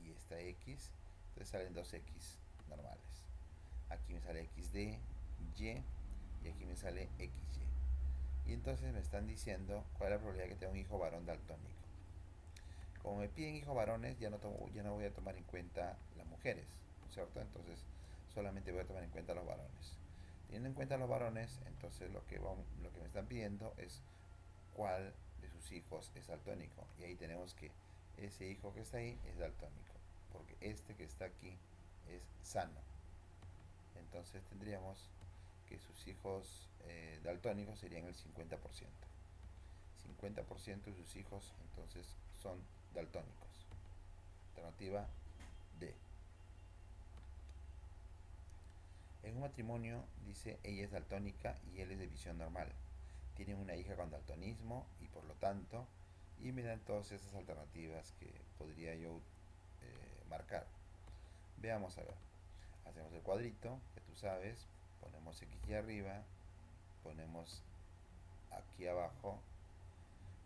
y esta X, entonces salen dos X normales. Aquí me sale XD, Y y aquí me sale XY. Y entonces me están diciendo cuál es la probabilidad de que tenga un hijo varón daltónico. Como me piden hijos varones, ya no voy a tomar en cuenta las mujeres, ¿cierto? Entonces solamente voy a tomar en cuenta los varones. Teniendo en cuenta los varones, entonces lo que me están pidiendo es cuál de sus hijos es daltónico. Y ahí tenemos que ese hijo que está ahí es daltónico, porque este que está aquí es sano. Entonces tendríamos que sus hijos daltónicos serían el 50%. 50% de sus hijos entonces son daltónicos. Alternativa D. En un matrimonio, dice, ella es daltónica y él es de visión normal. Tienen una hija con daltonismo y por lo tanto, y me dan todas esas alternativas que podría yo marcar. Veamos a ver. Hacemos el cuadrito, que tú sabes, ponemos XY arriba, ponemos aquí abajo.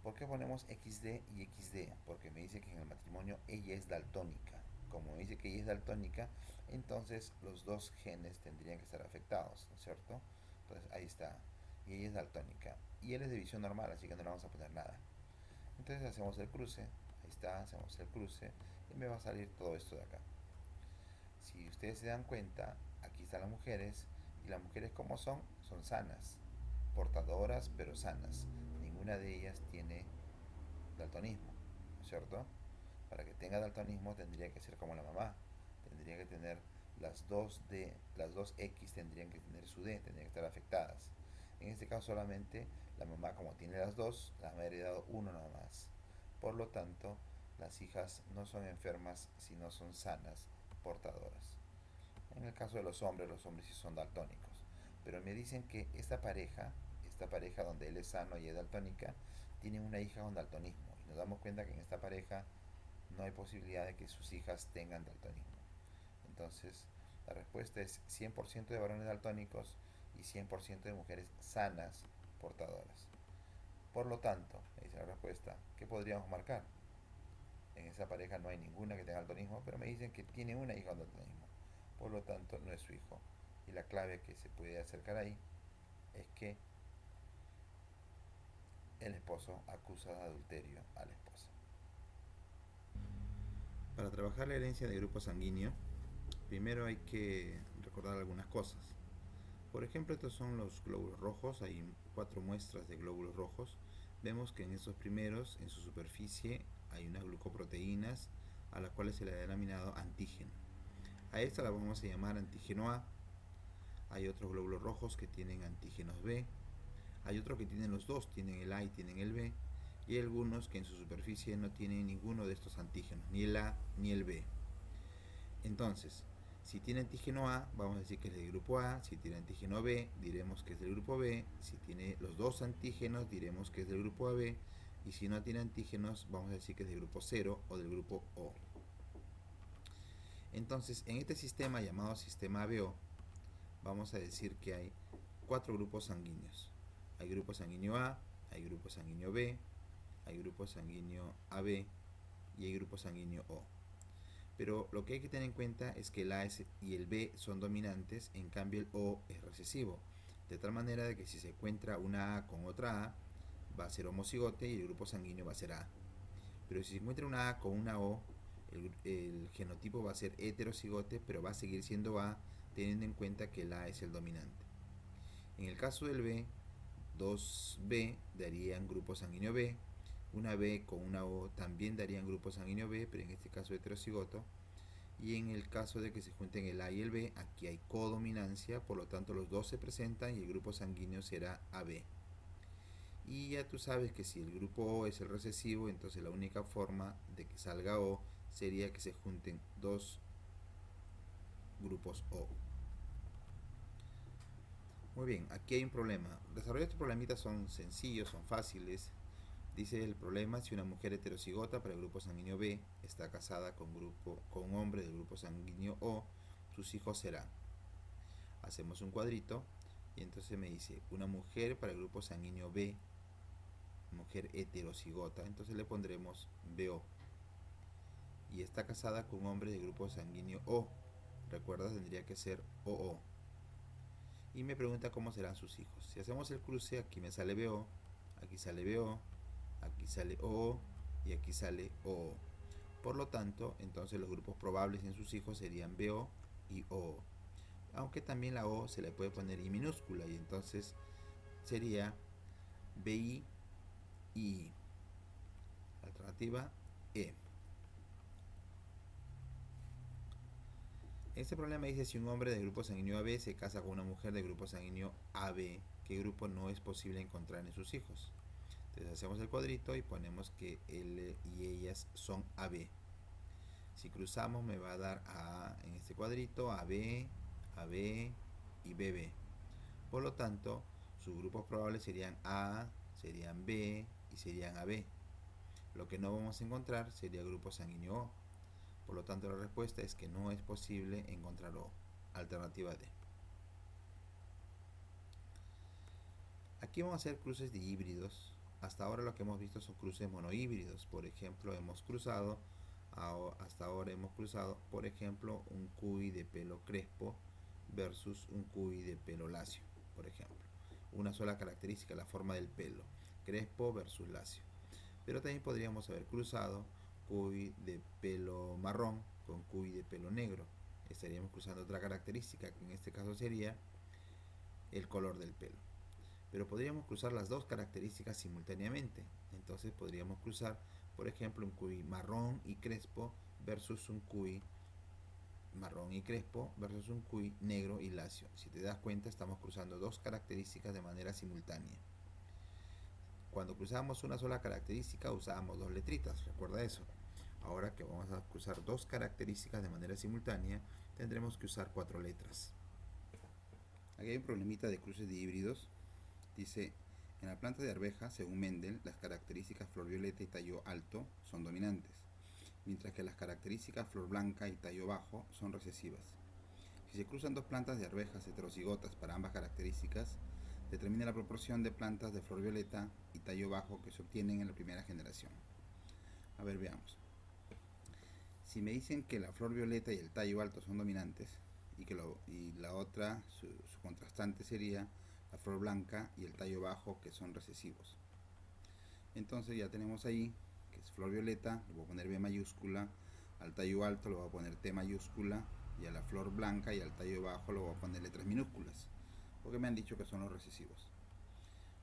¿Por qué ponemos XD y XD? Porque me dice que en el matrimonio ella es daltónica. Como me dice que ella es daltónica, entonces los dos genes tendrían que estar afectados, ¿no es cierto? Entonces ahí está. Y ella es daltónica. Y él es de visión normal, así que no le vamos a poner nada. Entonces hacemos el cruce. Ahí está, hacemos el cruce. Y me va a salir todo esto de acá. Si ustedes se dan cuenta, aquí están las mujeres. Y las mujeres como son sanas. Portadoras, pero sanas. Ninguna de ellas tiene daltonismo, ¿no es cierto? Para que tenga daltonismo tendría que ser como la mamá, tendría que tener las dos D, las dos X tendrían que tener su D, tendrían que estar afectadas. En este caso solamente la mamá, como tiene las dos, las ha heredado uno nada más. Por lo tanto, las hijas no son enfermas, sino son sanas, portadoras. En el caso de los hombres sí son daltónicos. Pero me dicen que esta pareja donde él es sano y es daltónica, tiene una hija con daltonismo. Y nos damos cuenta que en esta pareja no hay posibilidad de que sus hijas tengan daltonismo. Entonces, la respuesta es 100% de varones daltónicos y 100% de mujeres sanas portadoras. Por lo tanto, me dice la respuesta, ¿qué podríamos marcar? En esa pareja no hay ninguna que tenga daltonismo, pero me dicen que tiene una hija con daltonismo. Por lo tanto, no es su hijo. Y la clave que se puede acercar ahí es que el esposo acusa de adulterio a la esposa. Para trabajar la herencia de grupo sanguíneo, primero hay que recordar algunas cosas. Por ejemplo, estos son los glóbulos rojos, hay 4 muestras de glóbulos rojos. Vemos que en estos primeros, en su superficie, hay unas glucoproteínas a las cuales se le ha denominado antígeno. A esta la vamos a llamar antígeno A. Hay otros glóbulos rojos que tienen antígenos B. Hay otros que tienen los dos, tienen el A y tienen el B. Y hay algunos que en su superficie no tienen ninguno de estos antígenos, ni el A ni el B. Entonces, si tiene antígeno A, vamos a decir que es del grupo A. Si tiene antígeno B, diremos que es del grupo B. Si tiene los dos antígenos, diremos que es del grupo AB. Y si no tiene antígenos, vamos a decir que es del grupo 0 o del grupo O. Entonces, en este sistema llamado sistema ABO, vamos a decir que hay 4 grupos sanguíneos. Hay grupo sanguíneo A, hay grupo sanguíneo B, hay grupo sanguíneo AB y hay grupo sanguíneo O. Pero lo que hay que tener en cuenta es que el A y el B son dominantes, en cambio el O es recesivo. De tal manera de que si se encuentra una A con otra A, va a ser homocigote y el grupo sanguíneo va a ser A. Pero si se encuentra una A con una O, el genotipo va a ser heterocigote, pero va a seguir siendo A, teniendo en cuenta que el A es el dominante. En el caso del B, 2B darían grupo sanguíneo B, una B con una O también darían grupo sanguíneo B, pero en este caso heterocigoto. Y en el caso de que se junten el A y el B, aquí hay codominancia, por lo tanto los dos se presentan y el grupo sanguíneo será AB. Y ya tú sabes que si el grupo O es el recesivo, entonces la única forma de que salga O sería que se junten dos grupos O. Muy bien, aquí hay un problema. Desarrollar estos problemitas son sencillos, son fáciles. Dice el problema: si una mujer heterocigota para el grupo sanguíneo B está casada con un hombre del grupo sanguíneo O, sus hijos serán. Hacemos un cuadrito y entonces me dice una mujer para el grupo sanguíneo B, mujer heterocigota, entonces le pondremos BO. Y está casada con un hombre del grupo sanguíneo O, recuerda, tendría que ser OO. Y me pregunta cómo serán sus hijos. Si hacemos el cruce, aquí me sale BO, aquí sale BO, aquí sale OO y aquí sale OO. Por lo tanto, entonces los grupos probables en sus hijos serían BO y OO. Aunque también la O se le puede poner I minúscula y entonces sería BI y I. Alternativa E. Este problema dice: si un hombre del grupo sanguíneo AB se casa con una mujer del grupo sanguíneo AB, ¿qué grupo no es posible encontrar en sus hijos? Entonces hacemos el cuadrito y ponemos que él y ellas son AB. Si cruzamos me va a dar en este cuadrito AB, AB y BB. Por lo tanto, sus grupos probables serían A, serían B y serían AB. Lo que no vamos a encontrar sería el grupo sanguíneo O. Por lo tanto, la respuesta es que no es posible encontrar O. Alternativa D. Aquí vamos a hacer cruces de híbridos. Hasta ahora lo que hemos visto son cruces monohíbridos. Por ejemplo, hasta ahora hemos cruzado, por ejemplo, un cuy de pelo crespo versus un cuy de pelo lacio, por ejemplo. Una sola característica, la forma del pelo, crespo versus lacio. Pero también podríamos haber cruzado cuy de pelo marrón con cuy de pelo negro. Estaríamos cruzando otra característica, que en este caso sería el color del pelo. Pero podríamos cruzar las dos características simultáneamente. Entonces podríamos cruzar, por ejemplo, un cuy marrón y crespo versus un cuy marrón y crespo versus un cuy negro y lacio. Si te das cuenta, estamos cruzando dos características de manera simultánea. Cuando cruzamos una sola característica usábamos dos letritas, recuerda eso. Ahora que vamos a cruzar dos características de manera simultánea, tendremos que usar 4 letras. Aquí hay un problemita de cruces de híbridos. Dice: en la planta de arveja, según Mendel, las características flor violeta y tallo alto son dominantes, mientras que las características flor blanca y tallo bajo son recesivas. Si se cruzan dos plantas de arvejas heterocigotas para ambas características, determina la proporción de plantas de flor violeta y tallo bajo que se obtienen en la primera generación. A ver, veamos. Si me dicen que la flor violeta y el tallo alto son dominantes y la otra, su contrastante sería la flor blanca y el tallo bajo, que son recesivos. Entonces ya tenemos ahí que es flor violeta, le voy a poner B mayúscula, al tallo alto le voy a poner T mayúscula y a la flor blanca y al tallo bajo le voy a poner letras minúsculas, porque me han dicho que son los recesivos.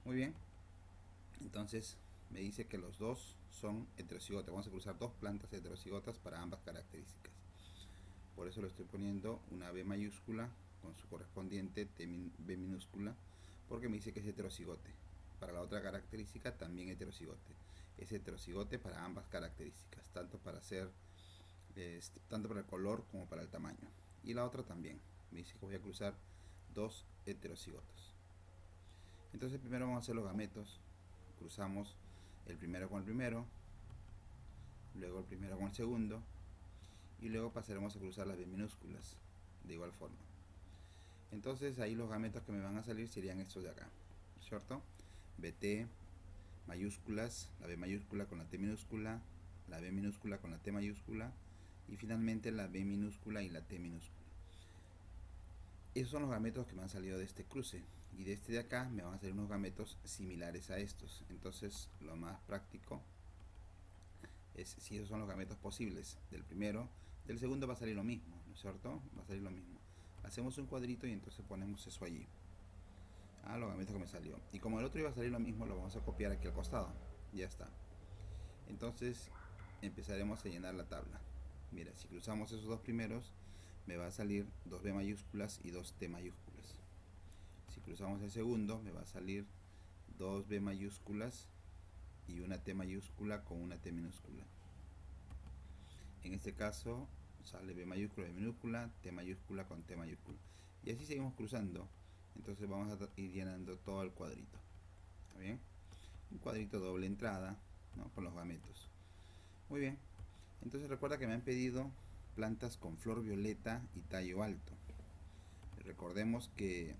Muy bien, entonces me dice que los dos son heterocigotas. Vamos a cruzar dos plantas heterocigotas para ambas características. Por eso le estoy poniendo una B mayúscula con su correspondiente B minúscula, porque me dice que es heterocigote. Para la otra característica también heterocigote. Es heterocigote para ambas características, tanto para el color como para el tamaño. Y la otra también. Me dice que voy a cruzar dos heterocigotos. Entonces primero vamos a hacer los gametos. Cruzamos el primero con el primero, luego el primero con el segundo, y luego pasaremos a cruzar las B minúsculas de igual forma. Entonces ahí los gametos que me van a salir serían estos de acá, ¿cierto? BT mayúsculas, la B mayúscula con la T minúscula, la B minúscula con la T mayúscula y finalmente la B minúscula y la T minúscula. Esos son los gametos que me han salido de este cruce. y de este de acá me van a salir unos gametos similares a estos. Entonces lo más práctico es, si esos son los gametos posibles del primero, del segundo va a salir lo mismo, ¿no es cierto? Va a salir lo mismo. Hacemos un cuadrito y entonces ponemos eso allí. Los gametos que me salió. Y como el otro iba a salir lo mismo, lo vamos a copiar aquí al costado. Ya está. Entonces empezaremos a llenar la tabla. Mira, si cruzamos esos dos primeros, me va a salir 2B mayúsculas y 2T mayúsculas. Si cruzamos el segundo, me va a salir 2B mayúsculas y una T mayúscula con una T minúscula. En este caso sale B mayúscula, B minúscula, T mayúscula con T mayúscula. Y así seguimos cruzando. Entonces vamos a ir llenando todo el cuadrito. ¿Está bien? Un cuadrito doble entrada, ¿no? Con los gametos. Muy bien. Entonces recuerda que me han pedido plantas con flor violeta y tallo alto. Recordemos que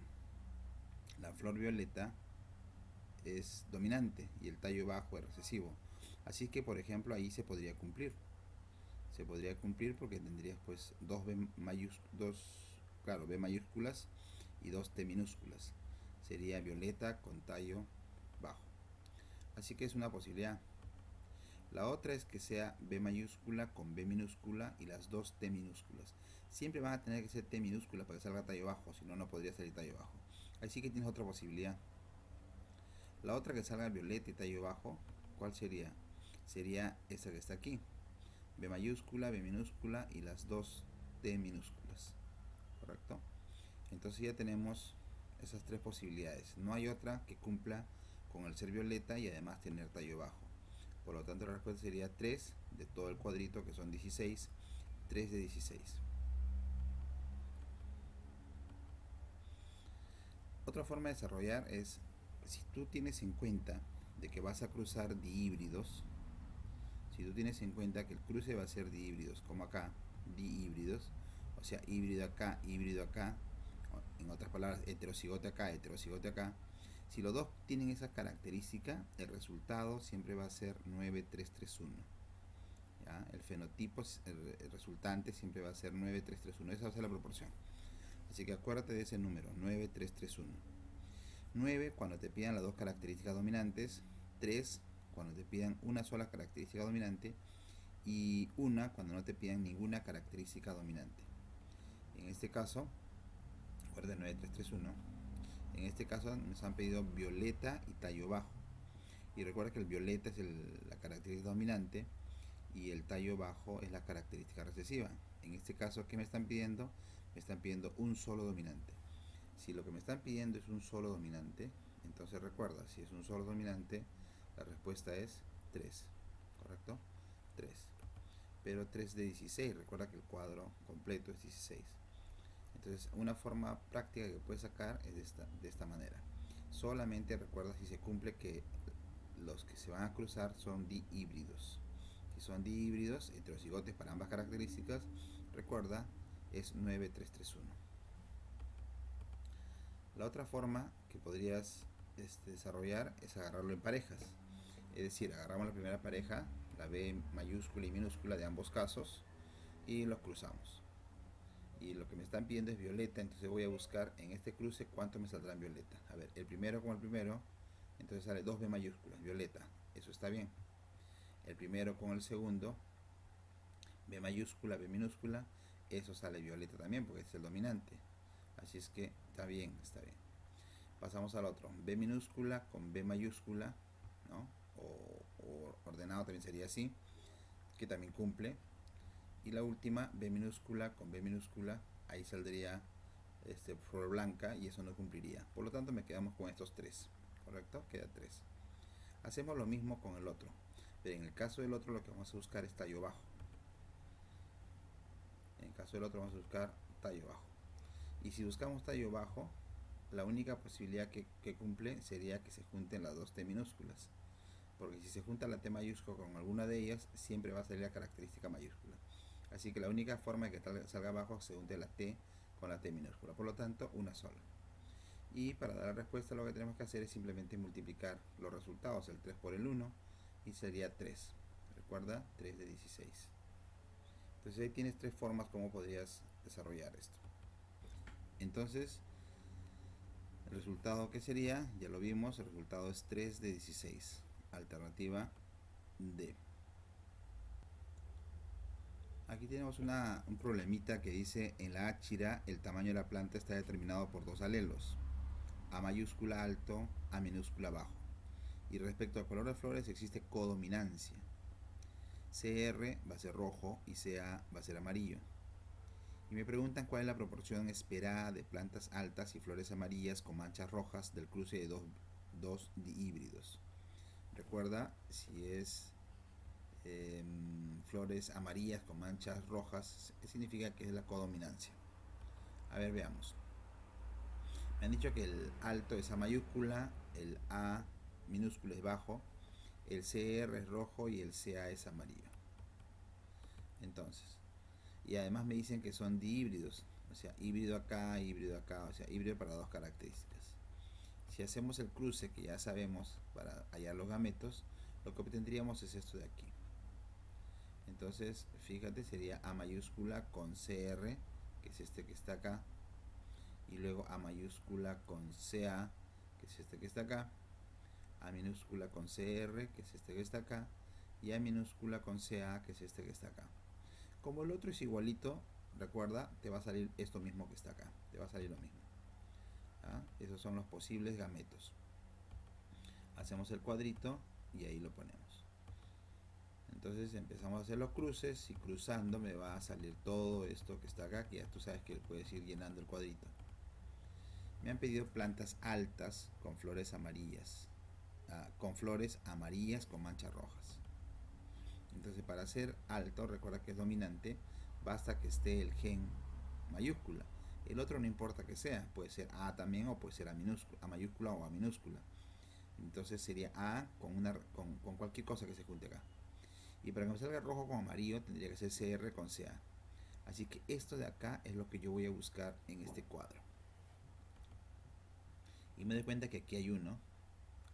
la flor violeta es dominante y el tallo bajo es recesivo. Así que, por ejemplo, ahí se podría cumplir. Se podría cumplir porque tendrías pues B mayúsculas y 2 T minúsculas. Sería violeta con tallo bajo. Así que es una posibilidad. La otra es que sea B mayúscula con B minúscula y las 2 T minúsculas. Siempre van a tener que ser T minúscula para que salga tallo bajo, si no, no podría salir tallo bajo. Así que tienes otra posibilidad. La otra que salga violeta y tallo bajo, ¿cuál sería? Sería esa que está aquí. B mayúscula, B minúscula y las 2 T minúsculas. ¿Correcto? Entonces ya tenemos esas tres posibilidades. No hay otra que cumpla con el ser violeta y además tener tallo bajo. Por lo tanto la respuesta sería 3 de todo el cuadrito, que son 16, 3 de 16. Otra forma de desarrollar es, si tú tienes en cuenta de que vas a cruzar dihíbridos, si tú tienes en cuenta que el cruce va a ser dihíbridos, como acá, dihíbridos, o sea, híbrido acá, en otras palabras, heterocigote acá, heterocigote acá. Si los dos tienen esa característica, el resultado siempre va a ser 9331. ¿Ya? El fenotipo, el resultante siempre va a ser 9331. Esa va a ser la proporción. Así que acuérdate de ese número, 9331. 9 cuando te pidan las dos características dominantes, 3 cuando te pidan una sola característica dominante y 1 cuando no te pidan ninguna característica dominante. En este caso, recuerden 9331. En este caso nos han pedido violeta y tallo bajo. Y recuerda que el violeta es la característica dominante y el tallo bajo es la característica recesiva. En este caso, ¿qué me están pidiendo? Me están pidiendo un solo dominante. Si lo que me están pidiendo es un solo dominante, entonces recuerda, si es un solo dominante, la respuesta es 3, ¿correcto? 3. Pero 3 de 16, recuerda que el cuadro completo es 16. Entonces, una forma práctica que puedes sacar es de esta manera. Solamente recuerda si se cumple que los que se van a cruzar son dihíbridos. Si son dihíbridos, heterocigotes para ambas características, recuerda, es 9331. La otra forma que podrías desarrollar es agarrarlo en parejas. Es decir, agarramos la primera pareja, la B mayúscula y minúscula de ambos casos, y los cruzamos. Y lo que me están pidiendo es violeta, entonces voy a buscar en este cruce cuánto me saldrá en violeta. A ver, el primero con el primero, entonces sale 2B mayúsculas, violeta, eso está bien. El primero con el segundo, B mayúscula, B minúscula, eso sale violeta también porque es el dominante. Así es que está bien, está bien. Pasamos al otro, B minúscula con B mayúscula, ¿no? O ordenado también sería así, que también cumple. Y la última, B minúscula con B minúscula, ahí saldría flor blanca y eso no cumpliría. Por lo tanto me quedamos con estos tres, ¿correcto? Queda 3. Hacemos lo mismo con el otro, pero en el caso del otro lo que vamos a buscar es tallo bajo. En el caso del otro vamos a buscar tallo bajo. Y si buscamos tallo bajo, la única posibilidad que cumple sería que se junten las dos T minúsculas. Porque si se junta la T mayúscula con alguna de ellas, siempre va a salir la característica mayúscula. Así que la única forma de que salga abajo se junte la T con la T minúscula. Por lo tanto, una sola. Y para dar la respuesta lo que tenemos que hacer es simplemente multiplicar los resultados, el 3 por el 1, y sería 3. Recuerda, 3 de 16. Entonces ahí tienes tres formas como podrías desarrollar esto. Entonces, El resultado que sería, ya lo vimos, el resultado es 3 de 16. Alternativa D. Aquí tenemos un problemita que dice en la Áchira el tamaño de la planta está determinado por dos alelos, A mayúscula alto, A minúscula bajo. Y respecto al color de flores existe codominancia. CR va a ser rojo y CA va a ser amarillo. Y me preguntan cuál es la proporción esperada de plantas altas y flores amarillas con manchas rojas del cruce de dos dihíbridos. Recuerda, si es flores amarillas con manchas rojas, significa que es la codominancia. A ver, veamos. Me han dicho que el alto es A mayúscula, el A minúscula es bajo, el CR es rojo y el CA es amarillo. Entonces, y además me dicen que son dihíbridos, o sea, híbrido acá, o sea, híbrido para dos características. Si hacemos el cruce, que ya sabemos, para hallar los gametos, lo que obtendríamos es esto de aquí. Entonces, fíjate, sería A mayúscula con CR, que es este que está acá, y luego A mayúscula con CA, que es este que está acá, A minúscula con CR, que es este que está acá, y A minúscula con CA, que es este que está acá. Como el otro es igualito, recuerda, te va a salir esto mismo que está acá, te va a salir lo mismo. ¿Ah? Esos son los posibles gametos. Hacemos el cuadrito y ahí lo ponemos. Entonces empezamos a hacer los cruces y cruzando me va a salir todo esto que está acá, que ya tú sabes que puedes ir llenando el cuadrito. Me han pedido plantas altas con flores amarillas, con flores amarillas con manchas rojas. Entonces para hacer alto, recuerda que es dominante, basta que esté el gen mayúscula. El otro no importa que sea, puede ser A también o puede ser A mayúscula o A minúscula. Entonces sería A con cualquier cosa que se junte acá. Y para que me salga rojo con amarillo tendría que ser CR con CA. Así que esto de acá es lo que yo voy a buscar en este cuadro. Y me doy cuenta que aquí hay uno,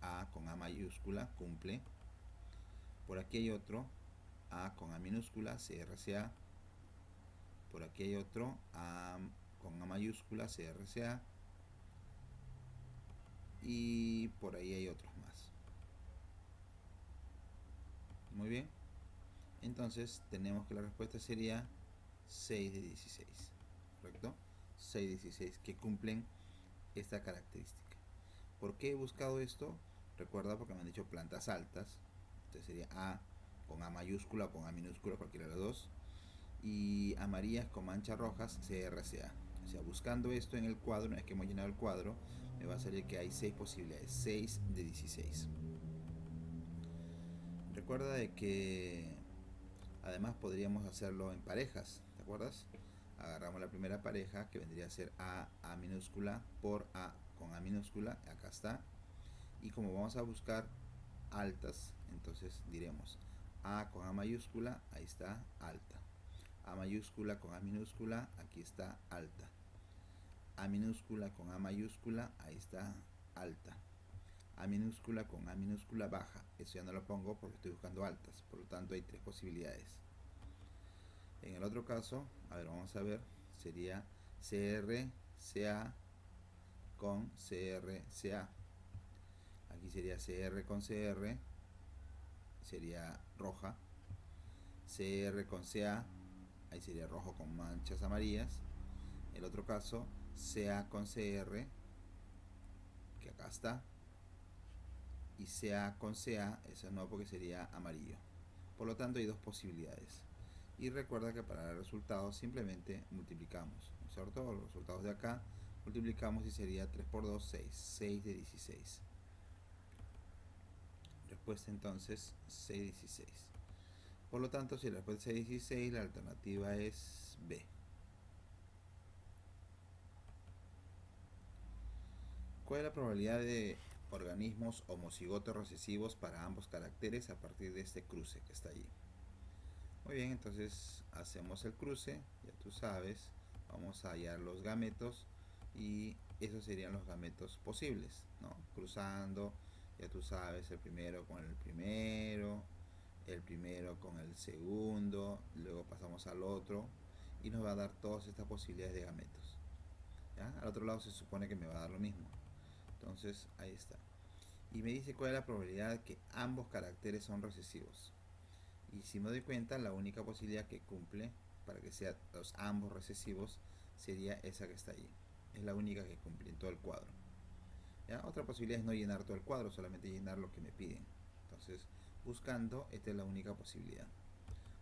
A con A mayúscula, cumple. Por aquí hay otro, A con A minúscula, CRCA. Por aquí hay otro, A con A mayúscula, CRCA. Y por ahí hay otros más. Muy bien. Entonces tenemos que la respuesta sería 6 de 16. ¿Correcto? 6 de 16 que cumplen esta característica. ¿Por qué he buscado esto? Recuerda porque me han dicho plantas altas. Entonces sería A con A mayúscula o con A minúscula, cualquiera de los dos. Y amarillas con manchas rojas, CRCA. O sea, buscando esto en el cuadro, una vez que hemos llenado el cuadro, me va a salir que hay 6 posibilidades. 6 de 16. Recuerda de que además podríamos hacerlo en parejas, ¿te acuerdas? Agarramos la primera pareja que vendría a ser A minúscula por A con A minúscula, acá está. Y como vamos a buscar altas, entonces diremos A con A mayúscula, ahí está, alta. A mayúscula con A minúscula, aquí está, alta. A minúscula con A mayúscula, ahí está, alta. A minúscula con A minúscula baja, eso ya no lo pongo porque estoy buscando altas, por lo tanto hay 3 posibilidades. En el otro caso, a ver, vamos a ver, sería CRCA con CRCA. Aquí sería CR con CR, sería roja. CR con CA, ahí sería rojo con manchas amarillas. El otro caso, CA con CR, que acá está. Y CA con CA, eso no, porque sería amarillo. Por lo tanto hay 2 posibilidades. Y recuerda que para el resultado simplemente multiplicamos, ¿no es cierto? Los resultados de acá multiplicamos y sería 3 por 2, 6. 6 de 16. Respuesta entonces 6 de 16. Por lo tanto, si la respuesta es 16, la alternativa es B. ¿Cuál es la probabilidad de organismos homocigotos recesivos para ambos caracteres a partir de este cruce que está allí? Muy bien, entonces hacemos el cruce, ya tú sabes, vamos a hallar los gametos y esos serían los gametos posibles, ¿no? Cruzando, ya tú sabes, el primero con el primero con el segundo, luego pasamos al otro y nos va a dar todas estas posibilidades de gametos. ¿Ya? Al otro lado se supone que me va a dar lo mismo. Entonces ahí está. Y me dice cuál es la probabilidad de que ambos caracteres son recesivos. Y si me doy cuenta, la única posibilidad que cumple para que sean los ambos recesivos sería esa que está allí. Es la única que cumple en todo el cuadro. ¿Ya? Otra posibilidad es no llenar todo el cuadro, solamente llenar lo que me piden. Entonces, buscando, esta es la única posibilidad.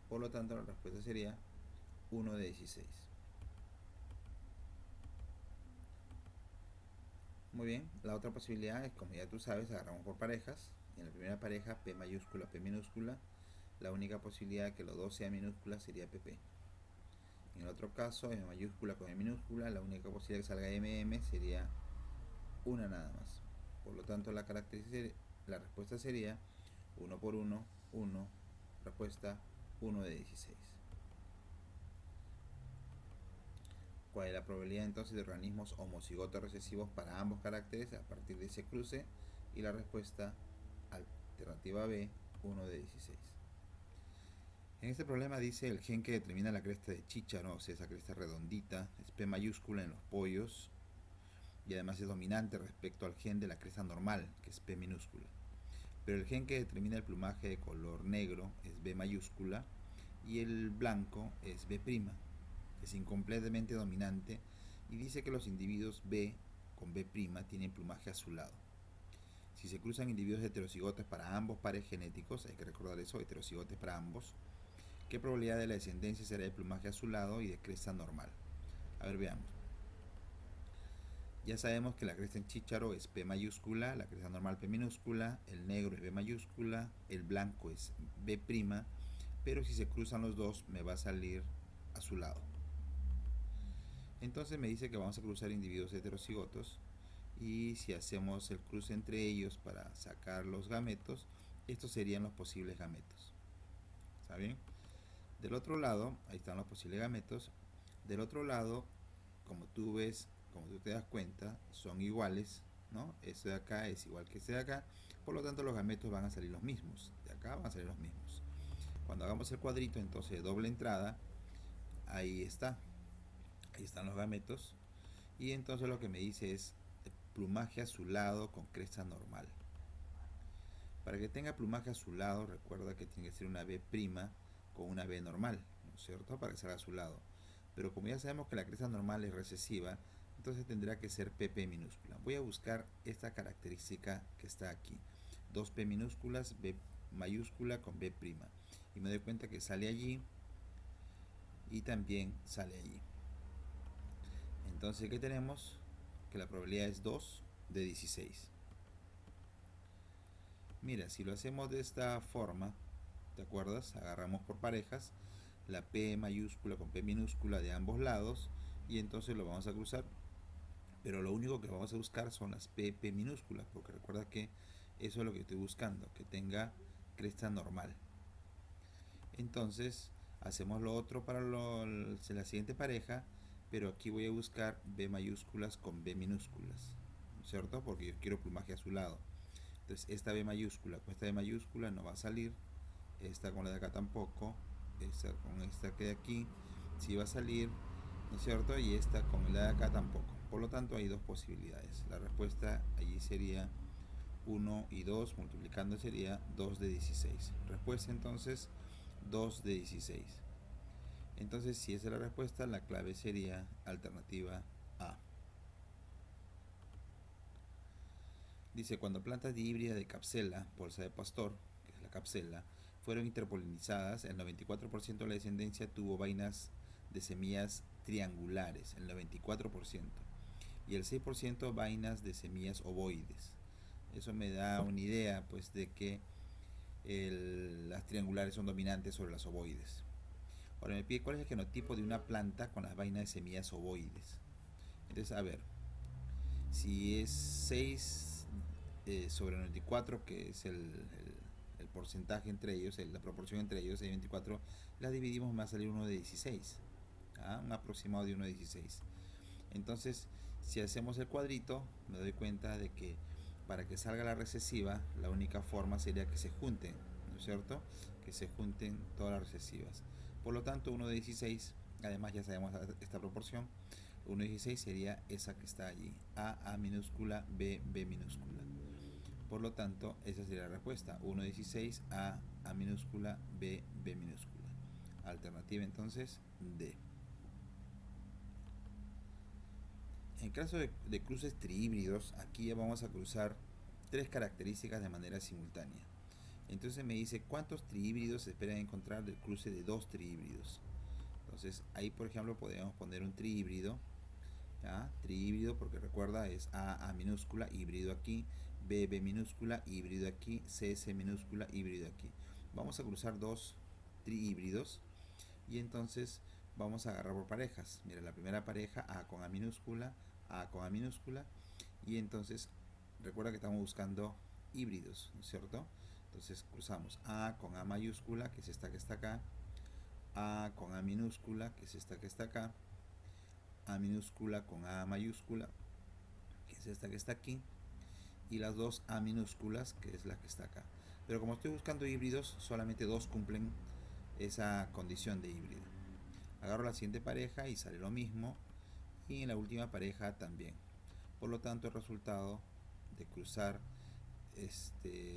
Por lo tanto, la respuesta sería 1 de 16. Muy bien, la otra posibilidad es, como ya tú sabes, agarramos por parejas. En la primera pareja, P mayúscula, P minúscula. La única posibilidad que los dos sean minúsculas sería PP. En el otro caso, M mayúscula con M minúscula, la única posibilidad que salga MM sería una nada más. Por lo tanto, la respuesta sería 1 por 1, 1, respuesta 1 de 16. ¿Cuál es la probabilidad entonces de organismos homocigotos recesivos para ambos caracteres a partir de ese cruce? Y la respuesta, alternativa B, 1 de 16. En este problema dice el gen que determina la cresta de chícharo, o sea, esa cresta redondita, es P mayúscula en los pollos y además es dominante respecto al gen de la cresta normal, que es P minúscula. Pero el gen que determina el plumaje de color negro es B mayúscula y el blanco es B', es incompletamente dominante y dice que los individuos B con B' tienen plumaje azulado. Si se cruzan individuos heterocigotes para ambos pares genéticos, hay que recordar eso, heterocigotes para ambos, ¿qué probabilidad de la descendencia será de plumaje azulado y de cresta normal? A ver, veamos. Ya sabemos que la cresta en chícharo es P mayúscula, la cresta normal P minúscula, el negro es B mayúscula, el blanco es B', pero si se cruzan los dos me va a salir azulado. Entonces me dice que vamos a cruzar individuos heterocigotos y si hacemos el cruce entre ellos para sacar los gametos, estos serían los posibles gametos. ¿Está bien? Del otro lado, ahí están los posibles gametos. Del otro lado, como tú ves, como tú te das cuenta, son iguales, ¿no? Este de acá es igual que este de acá, por lo tanto los gametos van a salir los mismos. De acá van a salir los mismos. Cuando hagamos el cuadrito entonces de doble entrada, ahí está. Ahí están los gametos. Y entonces lo que me dice es plumaje azulado con cresta normal. Para que tenga plumaje azulado, recuerda que tiene que ser una B' con una B normal, ¿no es cierto? Para que salga azulado. Pero como ya sabemos que la cresta normal es recesiva, entonces tendrá que ser PP minúscula. Voy a buscar esta característica que está aquí. 2P minúsculas, B mayúscula con B'. Y me doy cuenta que sale allí y también sale allí. Entonces, ¿qué tenemos? Que la probabilidad es 2 de 16. Mira, si lo hacemos de esta forma, ¿te acuerdas? Agarramos por parejas la P mayúscula con P minúscula de ambos lados y entonces lo vamos a cruzar. Pero lo único que vamos a buscar son las P minúsculas, porque recuerda que eso es lo que estoy buscando, que tenga cresta normal. Entonces, hacemos lo otro para la siguiente pareja, pero aquí voy a buscar B mayúsculas con B minúsculas, ¿cierto? Porque yo quiero plumaje azulado. Entonces esta B mayúscula con esta B mayúscula no va a salir, esta con la de acá tampoco, esta con esta que de aquí sí va a salir, ¿no es cierto? Y esta con la de acá tampoco. Por lo tanto hay dos posibilidades. La respuesta allí sería 1 y 2, multiplicando sería 2 de 16. Respuesta entonces 2 de 16. Entonces, si esa es la respuesta, la clave sería alternativa A. Dice, cuando plantas de híbrida de capsela, bolsa de pastor, que es la capsela, fueron interpolinizadas, el 94% de la descendencia tuvo vainas de semillas triangulares, el 94%, y el 6% vainas de semillas ovoides. Eso me da una idea, pues, de que las triangulares son dominantes sobre las ovoides. Ahora me pide cuál es el genotipo de una planta con las vainas de semillas ovoides. Entonces, a ver, si es 6 sobre 94, que es el porcentaje entre ellos, la proporción entre ellos, el 24, la dividimos, me va a salir 1 de 16. Un aproximado de 1 de 16. Entonces, si hacemos el cuadrito, me doy cuenta de que para que salga la recesiva, la única forma sería que se junten, ¿no es cierto? Que se junten todas las recesivas. Por lo tanto, 1 de 16, además ya sabemos esta proporción, 1,16 sería esa que está allí, A minúscula, B minúscula. Por lo tanto, esa sería la respuesta, 1,16, A minúscula, B minúscula. Alternativa entonces, D. En caso de cruces trihíbridos, aquí ya vamos a cruzar tres características de manera simultánea. Entonces me dice cuántos trihíbridos se esperan encontrar del cruce de dos trihíbridos. Entonces ahí, por ejemplo, podríamos poner un trihíbrido, ¿ya? Trihíbrido, porque recuerda, es A minúscula, híbrido aquí, B minúscula, híbrido aquí, C minúscula, híbrido aquí. Vamos a cruzar dos trihíbridos y entonces vamos a agarrar por parejas. Mira, la primera pareja, A con A minúscula, y entonces recuerda que estamos buscando híbridos, ¿no es cierto? Entonces cruzamos A con A mayúscula, que es esta que está acá, A con A minúscula, que es esta que está acá, A minúscula con A mayúscula, que es esta que está aquí, y las dos A minúsculas, que es la que está acá. Pero como estoy buscando híbridos, solamente dos cumplen esa condición de híbrido. Agarro la siguiente pareja y sale lo mismo, y en la última pareja también. Por lo tanto, el resultado de cruzar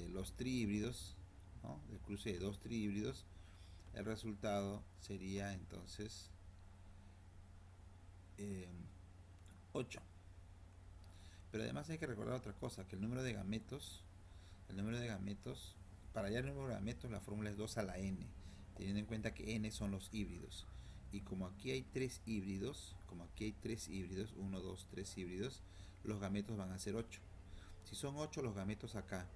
los trihíbridos, ¿no? El cruce de dos trihíbridos, el resultado sería entonces 8. Pero además hay que recordar otra cosa, que el número de gametos, para hallar el número de gametos la fórmula es 2 a la n, teniendo en cuenta que n son los híbridos. Y como aquí hay tres híbridos, 1, 2, 3 híbridos, los gametos van a ser 8. Si son 8 los gametos acá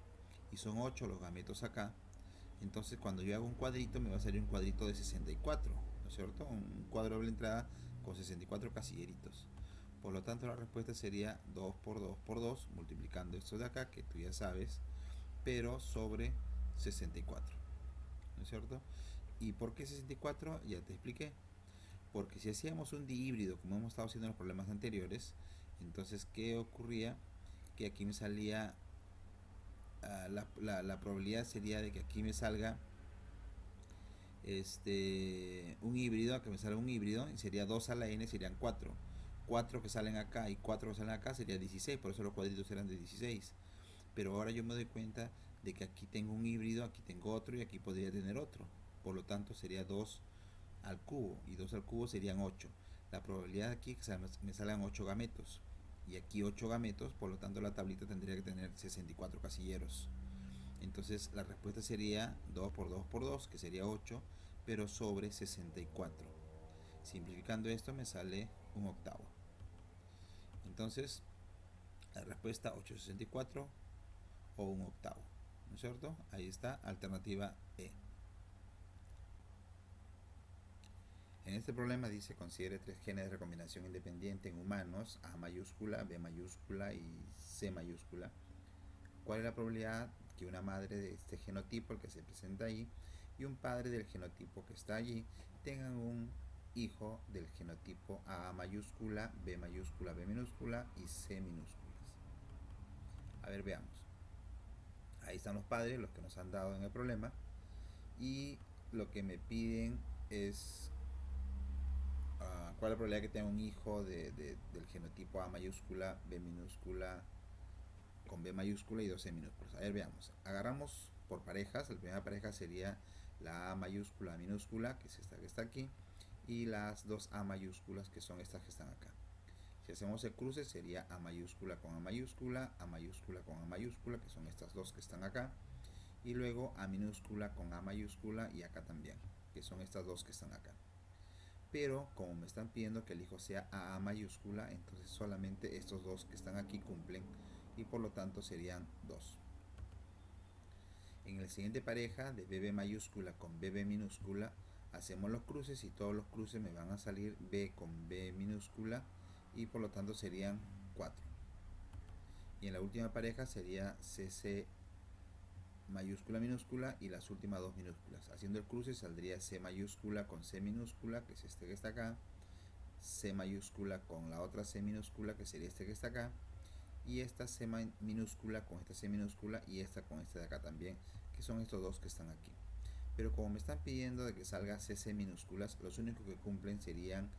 y son 8 los gametos acá, entonces cuando yo hago un cuadrito me va a salir un cuadrito de 64, ¿no es cierto? Un cuadro de doble entrada con 64 casilleritos. Por lo tanto la respuesta sería 2 por 2 por 2, multiplicando esto de acá, que tú ya sabes, pero sobre 64, ¿no es cierto? ¿Y por qué 64? Ya te expliqué. Porque si hacíamos un dihíbrido, como hemos estado haciendo en los problemas anteriores, entonces, ¿qué ocurría? Que aquí me salía, la probabilidad sería de que aquí me salga un híbrido, que me salga un híbrido, y sería 2 a la n, serían 4. 4 que salen acá y 4 que salen acá sería 16, por eso los cuadritos eran de 16. Pero ahora yo me doy cuenta de que aquí tengo un híbrido, aquí tengo otro y aquí podría tener otro. Por lo tanto sería 2 al cubo, y 2 al cubo serían 8. La probabilidad aquí es que me salgan 8 gametos, y aquí 8 gametos, por lo tanto la tablita tendría que tener 64 casilleros. Entonces la respuesta sería 2 por 2 por 2, que sería 8, pero sobre 64. Simplificando esto me sale un octavo. Entonces la respuesta 8/64 o un octavo, ¿no es cierto? Ahí está, alternativa E. En este problema dice, considere tres genes de recombinación independiente en humanos, A mayúscula, B mayúscula y C mayúscula. ¿Cuál es la probabilidad que una madre de este genotipo, el que se presenta ahí, y un padre del genotipo que está allí, tengan un hijo del genotipo A mayúscula, B mayúscula, B minúscula y C minúsculas? A ver, veamos. Ahí están los padres, los que nos han dado en el problema, y lo que me piden es cuál es la probabilidad que tenga un hijo del genotipo A mayúscula, B minúscula, con B mayúscula y dos C minúsculas. A ver, veamos. Agarramos por parejas. La primera pareja sería la A mayúscula minúscula, que es esta que está aquí, y las dos A mayúsculas, que son estas que están acá. Si hacemos el cruce sería A mayúscula con A mayúscula con A mayúscula, que son estas dos que están acá, y luego A minúscula con A mayúscula y acá también, que son estas dos que están acá. Pero como me están pidiendo que el hijo sea A mayúscula, entonces solamente estos dos que están aquí cumplen, y por lo tanto serían 2. En la siguiente pareja de BB mayúscula con BB minúscula hacemos los cruces, y todos los cruces me van a salir B con B minúscula, y por lo tanto serían 4. Y en la última pareja sería CC mayúscula minúscula y las últimas dos minúsculas. Haciendo el cruce saldría C mayúscula con C minúscula, que es este que está acá, C mayúscula con la otra C minúscula, que sería este que está acá, y esta C minúscula con esta C minúscula y esta con este de acá también, que son estos dos que están aquí. Pero como me están pidiendo de que salga CC minúsculas, los únicos que cumplen serían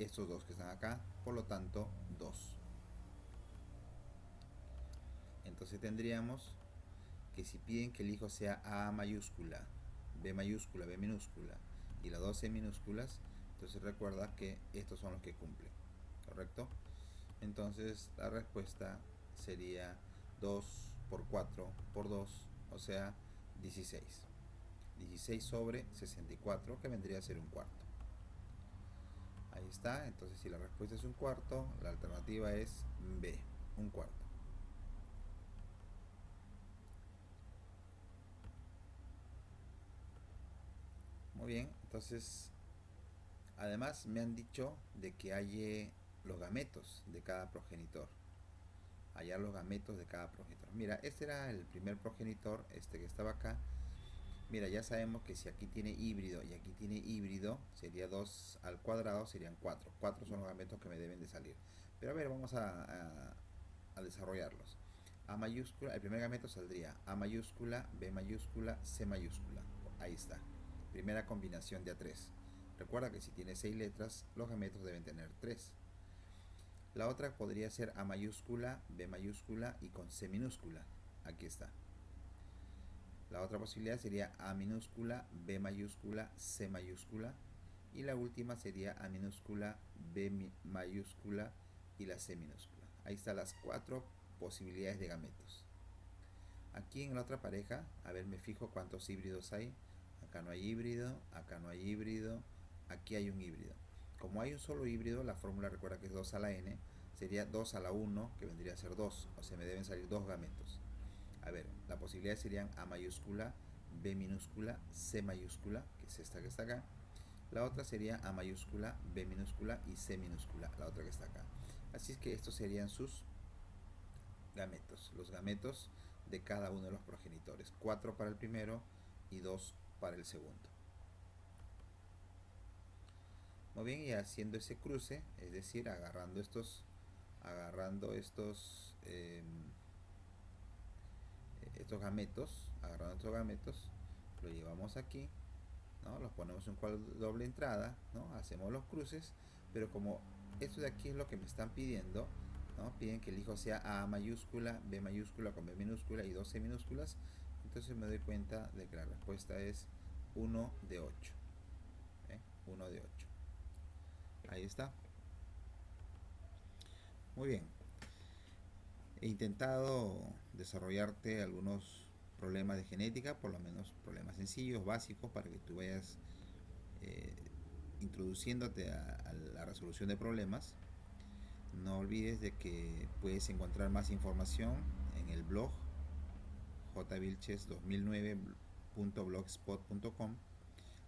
estos dos que están acá, por lo tanto 2. Entonces tendríamos que si piden que el hijo sea A mayúscula, B mayúscula, B minúscula y las dos C minúsculas, entonces recuerda que estos son los que cumplen, ¿correcto? Entonces la respuesta sería 2 por 4 por 2, o sea 16. 16 sobre 64, que vendría a ser un cuarto. Ahí está. Entonces si la respuesta es un cuarto, la alternativa es B, un cuarto. Muy bien, entonces además me han dicho de que hay los gametos de cada progenitor. Hallar los gametos de cada progenitor. Mira, este era el primer progenitor, este que estaba acá. Mira, ya sabemos que si aquí tiene híbrido y aquí tiene híbrido, sería 2 al cuadrado, serían 4. 4 son los gametos que me deben de salir. Pero a ver, vamos a desarrollarlos. A mayúscula, el primer gameto saldría A mayúscula, B mayúscula, C mayúscula. Ahí está. Primera combinación de A3. Recuerda que si tiene 6 letras, los gametos deben tener 3. La otra podría ser A mayúscula, B mayúscula y con C minúscula. Aquí está. La otra posibilidad sería A minúscula, B mayúscula, C mayúscula. Y la última sería A minúscula, B mayúscula y la C minúscula. Ahí están las 4 posibilidades de gametos. Aquí en la otra pareja, a ver, me fijo cuántos híbridos hay. Acá no hay híbrido, acá no hay híbrido, aquí hay un híbrido. Como hay un solo híbrido, la fórmula recuerda que es 2 a la n, sería 2 a la 1, que vendría a ser 2, o sea, me deben salir 2 gametos. A ver, las posibilidades serían A mayúscula, B minúscula, C mayúscula, que es esta que está acá. La otra sería A mayúscula, B minúscula y C minúscula, la otra que está acá. Así es que estos serían sus gametos, los gametos de cada uno de los progenitores. 4 para el primero y 2 para el segundo. Muy bien, y haciendo ese cruce, es decir, agarrando estos gametos, lo llevamos aquí, ¿no? Los ponemos en doble entrada, ¿no? Hacemos los cruces, pero como esto de aquí es lo que me están pidiendo, ¿no? Piden que el hijo sea A mayúscula, B mayúscula con B minúscula y 2 C minúsculas, entonces me doy cuenta de que la respuesta es 1 de 8. 1 de 8. Ahí está. Muy bien. He intentado desarrollarte algunos problemas de genética, por lo menos problemas sencillos, básicos, para que tú vayas eh, introduciéndote a la resolución de problemas. No olvides de que puedes encontrar más información en el blog jvilches2009.blogspot.com.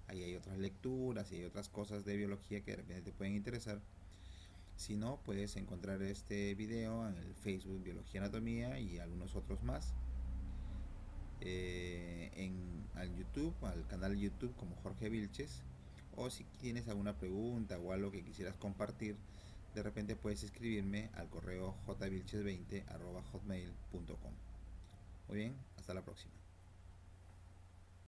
Ahí hay otras lecturas y hay otras cosas de biología que de repente te pueden interesar. Si no, puedes encontrar este video en el Facebook Biología Anatomía y algunos otros más. Al YouTube, al canal YouTube como Jorge Vilches. O si tienes alguna pregunta o algo que quisieras compartir, de repente puedes escribirme al correo jvilches20@hotmail.com. Muy bien, hasta la próxima.